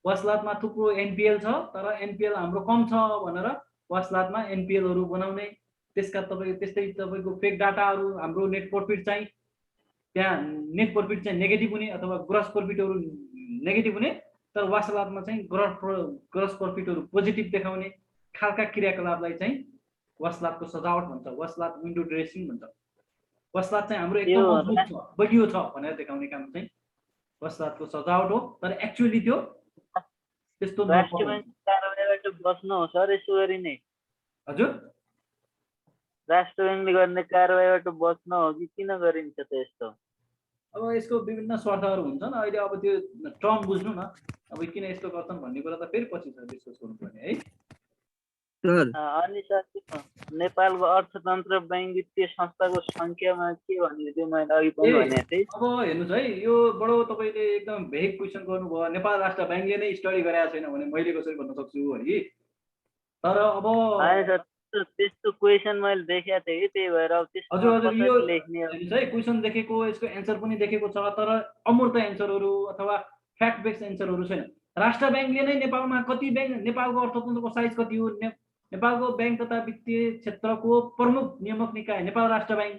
वसालतमा थुप्रो एनपिएल छ तर एनपिएल हाम्रो कम छ भनेर वसालतमा एनपिएलहरू बनाउने, त्यसका त्यस्तै तपाईँको फेक डाटाहरू, हाम्रो नेट प्रफिट चाहिँ त्यहाँ नेट प्रफिट चाहिँ नेगेटिभ हुने अथवा ग्रस प्रफिटहरू नेगेटिभ हुने, तर वसालतमा चाहिँ ग्रस प्रफिटहरू पोजिटिभ देखाउने खालका क्रियाकलापलाई चाहिँ वसालतको सजावट भन्छ, वसालत विन्डो ड्रेसिङ भन्छ। वसालत चाहिँ हाम्रो एकदम मजबुत छ, बलियो छ भनेर देखाउने काम चाहिँ वसालतको सजावट हो, तर एक्चुअली त्यो त्यस्तो कारबाहीबाट बस्न हो सर यसो गरिने। हजुर, राष्ट्र ब्याङ्कले गर्ने कारबाहीबाट बस्न हो कि किन गरिन्छ त यस्तो? अब यसको विभिन्न स्वार्थहरू हुन्छन्। अहिले अब त्यो टर्म बुझ्नु न, अब किन यस्तो गर्छन् भन्ने कुरा त फेरि पछि डिस्कस गर्नुपर्ने है। अनि सर नेपालको अर्थतन्त्र ब्याङ्क वित्तीय संस्थाको संख्यामा के भन्ने थियो मैले अघि पनि भनेको थिएँ। अब हेर्नुहोस् है, यो बडो तपाईँले एकदम भेग क्वेसन गर्नुभयो। नेपाल राष्ट्र ब्याङ्कले नै स्टडी गराएको छैन भने मैले कसरी भन्न सक्छु है। तर अब त्यस्तो क्वेसन मैले देखेको थिएँ कि त्यही भएर अब हजुर हजुर यो लेख्ने है क्वेसन देखेको, यसको एन्सर पनि देखेको छ, तर अमूर्त एन्सरहरू अथवा फ्याक्ट बेस्ड एन्सरहरू छैन। राष्ट्र ब्याङ्कले नै नेपालमा कति ब्याङ्क, नेपालको अर्थतन्त्रको साइज कति हो, नेपालको ब्याङ्क तथा वित्तीय क्षेत्रको प्रमुख नियामक निकाय नेपाल राष्ट्र ब्याङ्क,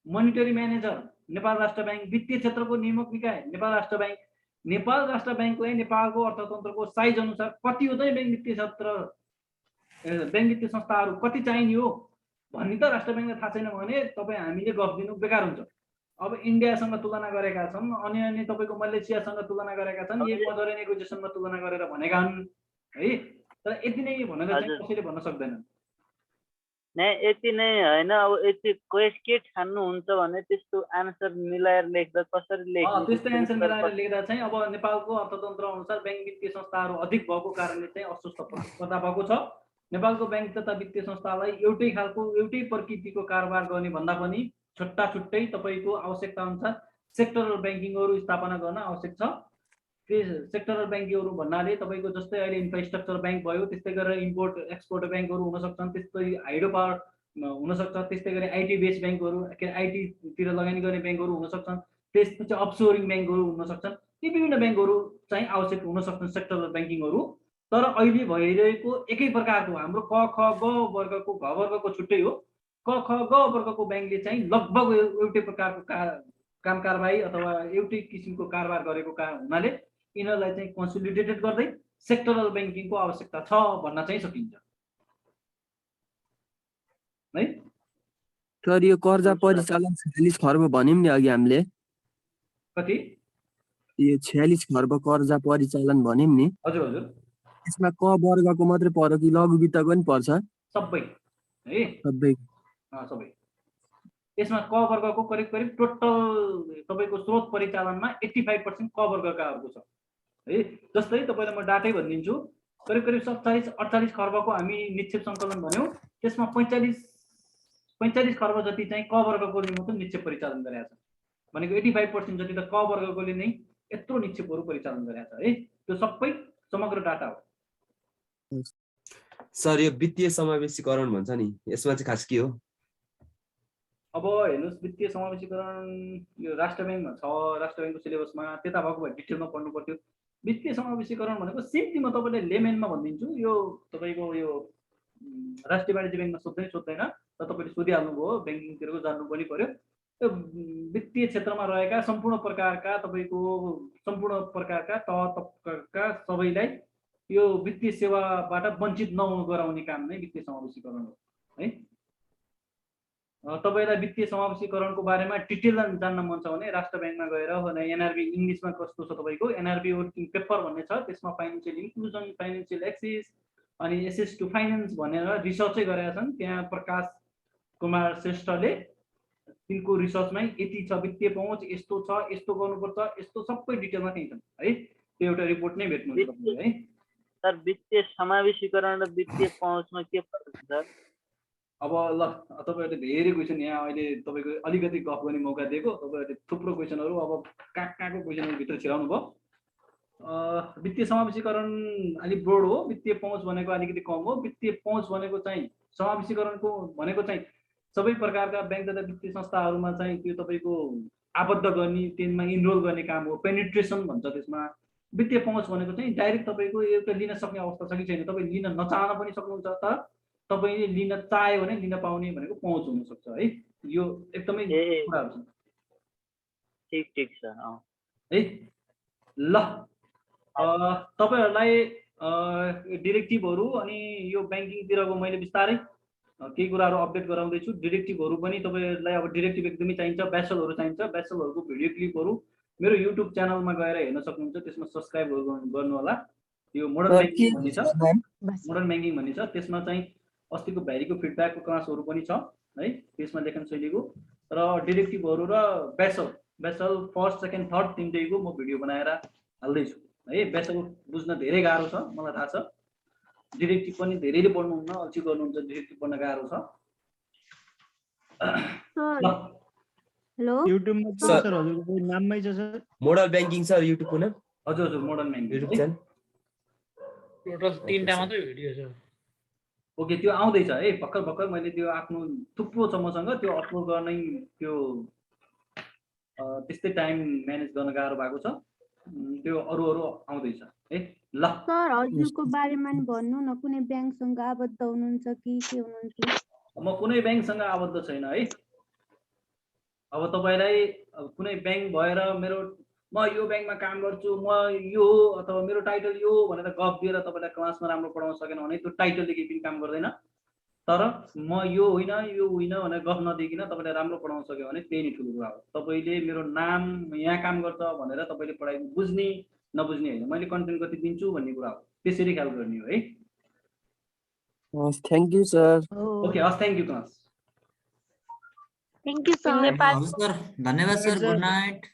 मोनिटरी म्यानेजर नेपाल राष्ट्र ब्याङ्क, वित्तीय क्षेत्रको नियामक निकाय नेपाल राष्ट्र ब्याङ्क। नेपाल राष्ट्र ब्याङ्कलाई नेपालको अर्थतन्त्रको साइज अनुसार कति हो चाहिँ ब्याङ्क वित्तीय क्षेत्र, ब्याङ्क वित्तीय संस्थाहरू कति चाहिने हो भन्ने त राष्ट्र ब्याङ्कलाई थाहा छैन भने तपाईँ हामीले गफ दिनु बेकार हुन्छ। अब इन्डियासँग तुलना गरेका छन्, अन्य तपाईँको मलेसियासँग तुलना गरेका छन्, यही मदर नेगोसिएसनमा तुलना गरेर भनेका हुन् है। तर यति नै भनेर चाहिँ कसैले भन्न सक्दैन। नै यति नै होइन, अब यति के ठान्नुहुन्छ भने त्यस्तो आन्सर मिलाएर लेख्दा कसरी लेख्ने त्यस्तै एन्सर मिलाएर लेख्दा चाहिँ अब नेपालको अर्थतन्त्र अनुसार ब्याङ्क वित्तीय संस्थाहरू अधिक भएको कारणले चाहिँ अस्वस्थ पर्दा भएको छ। नेपालको ब्याङ्क तथा वित्तीय संस्थालाई एउटै खालको एउटै प्रकृतिको कारोबार गर्ने भन्दा पनि छुट्टा छुट्टै तपाईँको आवश्यकता अनुसार सेक्टरल ब्याङ्किङहरू स्थापना गर्न आवश्यक छ। त्यस सेक्टरल ब्याङ्किङहरू भन्नाले तपाईँको जस्तै अहिले इन्फ्रास्ट्रक्चर ब्याङ्क भयो, त्यस्तै गरेर इम्पोर्ट एक्सपोर्ट ब्याङ्कहरू हुन सक्छन्, त्यस्तै हाइड्रो पावर हुनसक्छ, त्यस्तै गरी आइटी बेस्ड ब्याङ्कहरू आइटीतिर लगानी गर्ने ब्याङ्कहरू हुन सक्छन्, त्यसपछि अफसोरिङ ब्याङ्कहरू हुन सक्छन्। ती विभिन्न ब्याङ्कहरू चाहिँ आवश्यक हुन सक्छन् सेक्टरल ब्याङ्किङहरू। तर अहिले भइरहेको एकै प्रकारको हाम्रो क ख ग वर्गको घ वर्गको छुट्टै हो, क ख ग वर्गको ब्याङ्कले चाहिँ लगभग एउटै प्रकारको काम कारबाही अथवा एउटै किसिमको कारोबार गरेको हुनाले यिनीहरूलाई चाहिँ कन्सोलिडेटेड गर्दै सेक्टरल ब्याङ्किङको आवश्यकता छ भन्न चाहिँ सकिन्छ है। सर यो कर्जा परिचालन 46 खर्ब भन्यौँ नि अघि हामीले, कति? यो 46 खर्ब कर्जा परिचालन भन्यौँ नि। हजुर हजुर। यसमा क वर्गको मात्रै पर्यो कि लघु वित्तको पनि पर्छ? सबै है, सबै। सबै। यसमा क वर्गको करिब करिब टोटल तपाईँको स्रोत परिचालनमा 85% क वर्गकाहरूको छ है। जस्तै तपाईँलाई म डाटै भनिदिन्छु, करिब करिब 47-48 खर्बको हामी निक्षेप सङ्कलन भन्यौँ, त्यसमा 45 खर्ब जति चाहिँ क वर्गकोले मात्रै निक्षेप परिचालन गरेका छ भनेको 85% जति त क वर्गकोले नै यत्रो निक्षेपहरू परिचालन गरेका छ है। त्यो सबै समग्र डाटा हो। सर यो वित्तीय समावेशीकरण भन्छ नि, यसमा चाहिँ खास के हो? अब हेर्नुहोस्, वित्तीय समावेशीकरण यो राष्ट्र ब्याङ्कमा छ, राष्ट्र ब्याङ्कको सिलेबसमा, त्यता भएको भए डिटेलमा पढ्नु पर्थ्यो। वित्तीय समावेशीकरण भनेको सिम्पली म तपाईँलाई लेमेनमा भनिदिन्छु, यो तपाईँको यो राष्ट्रिय वाणिज्य ब्याङ्कमा सोध्दैन र तपाईँले सोधिहाल्नुभयो, ब्याङ्किङतिरको जान्नु पनि पर्यो। त्यो वित्तीय क्षेत्रमा रहेका सम्पूर्ण प्रकारका तह तबका सबैलाई यो वित्तीय सेवाबाट वञ्चित नहुनु गराउने काम नै वित्तीय समावेशीकरण हो है। तपाईँलाई वित्तीय समावेशीकरणको बारेमा डिटेल जान्न मन छ भने राष्ट्र ब्याङ्कमा गएर एनआरबी इङ्ग्लिसमा कस्तो छ तपाईँको एनआरबी वर्किङ पेपर भन्ने छ, त्यसमा फाइनेन्सियल इन्क्लुजन, फाइनेन्सियल एक्सेस अनि एसेस टु फाइनेन्स भनेर रिसर्चै गरेका छन्। त्यहाँ प्रकाश कुमार श्रेष्ठले तिनको रिसर्चमै यति छ, वित्तीय पहुँच यस्तो छ, यस्तो गर्नुपर्छ, यस्तो सबै डिटेलमा त्यही छन् है। त्यो एउटा रिपोर्ट नै भेट्नुहुन्छ है। सर वित्तीय समावेशीकरण र वित्तीय पहुँचमा के फरक छ? अब ल तपाईँहरूले धेरै क्वेसन यहाँ अहिले तपाईँको अलिकति गफ गर्ने मौका दिएको, तपाईँहरूले थुप्रो क्वेसनहरू अब कहाँको क्वेसनहरू भित्र छिराउनु भयो। वित्तीय समावेशीकरण अलिक ब्रोड हो, वित्तीय पहुँच भनेको अलिकति कम हो। वित्तीय पहुँच भनेको चाहिँ समावेशीकरणको भनेको चाहिँ सबै प्रकारका ब्याङ्क तथा वित्तीय संस्थाहरूमा चाहिँ त्यो तपाईँको आबद्ध गर्ने, त्यसमा इनरोल गर्ने काम हो, पेनिट्रेसन भन्छ त्यसमा। वित्तीय पहुँच भनेको चाहिँ डाइरेक्ट तपाईँको एउटा लिन सक्ने अवस्था छ कि छैन, तपाईँ लिन नचाहन पनि सक्नुहुन्छ, तर तपाईँले लिन चाह्यो भने लिन पाउने भनेको पहुँच हुनसक्छ है। यो एकदमै कुराहरू छ। ठिक छ है। ल तपाईँहरूलाई डिरेक्टिभहरू अनि यो ब्याङ्किङतिरको मैले बिस्तारै केही कुराहरू अपडेट गराउँदैछु। डिरेक्टिभहरू पनि तपाईँहरूलाई अब डिरेक्टिभ एकदमै चाहिन्छ, बेसलहरू चाहिन्छ। बेसलहरूको भिडियो क्लिपहरू मेरो युट्युब च्यानलमा गएर हेर्न सक्नुहुन्छ, त्यसमा सब्सक्राइब गर्नु होला। यो मोडर्न ब्याङ्किङ भन्ने छ, मोडर्न ब्याङ्किङ भन्ने छ, त्यसमा चाहिँ अस्तिको भ्यारीको फिडब्याकको क्लासहरू पनि छ है, त्यसमा लेखन शैलीको र डिरेक्टिभहरू र बेसल फर्स्ट सेकेन्ड थर्ड तिनटैको म भिडियो बनाएर हाल्दैछु है। बेसल बुझ्न धेरै गाह्रो छ मलाई थाहा छ, डिरेक्टिभ पनि धेरैले पढ्नुहुन्न, अल्छी गर्नुहुन्छ, डिरेक्टिभ पढ्न गाह्रो छ। हेलो युट्युबमा सर हजुरको नाममै छ सर, मोडल ब्याङ्किङ सर युट्युबको नाम? हजुर हजुर, modern banking YouTube channel. Total 3टा मात्रै भिडियो छ। ओके, त्यो आउँदैछ है भर्खर मैले त्यो आफ्नो थुप्रो छ मसँग, त्यो अपलोड गर्नै त्यो त्यस्तै टाइम म्यानेज गर्न गाह्रो भएको छ, त्यो अरू आउँदैछ है। ल सर हजुरको बारेमा नि भन्नु न, कुनै ब्याङ्कसँग आबद्ध हुनुहुन्छ कि के हुनुहुन्छ? म कुनै ब्याङ्कसँग आबद्ध छैन है। अब तपाईँलाई कुनै ब्याङ्क भएर म यो ब्याङ्कमा काम गर्छु, म यो अथवा मेरो टाइटल यो भनेर गफ दिएर तपाईँलाई क्लासमा राम्रो पढाउन सकेन भने त्यो टाइटलले केही पनि काम गर्दैन। तर म यो होइन भनेर गफ नदिकन तपाईँलाई राम्रो पढाउन सक्यो भने त्यही नै ठुलो कुरा हो। तपाईँले मेरो नाम यहाँ काम गर्छ भनेर तपाईँले पढाइ बुझ्ने नबुझ्ने होइन, मैले कन्टेन्ट कति दिन्छु भन्ने कुरा हो, त्यसरी ख्याल गर्ने हो है। Thank you sir. ओके हस् thank you class thank you sir. हवस् सर, धन्यवाद सर, गुड नाइट।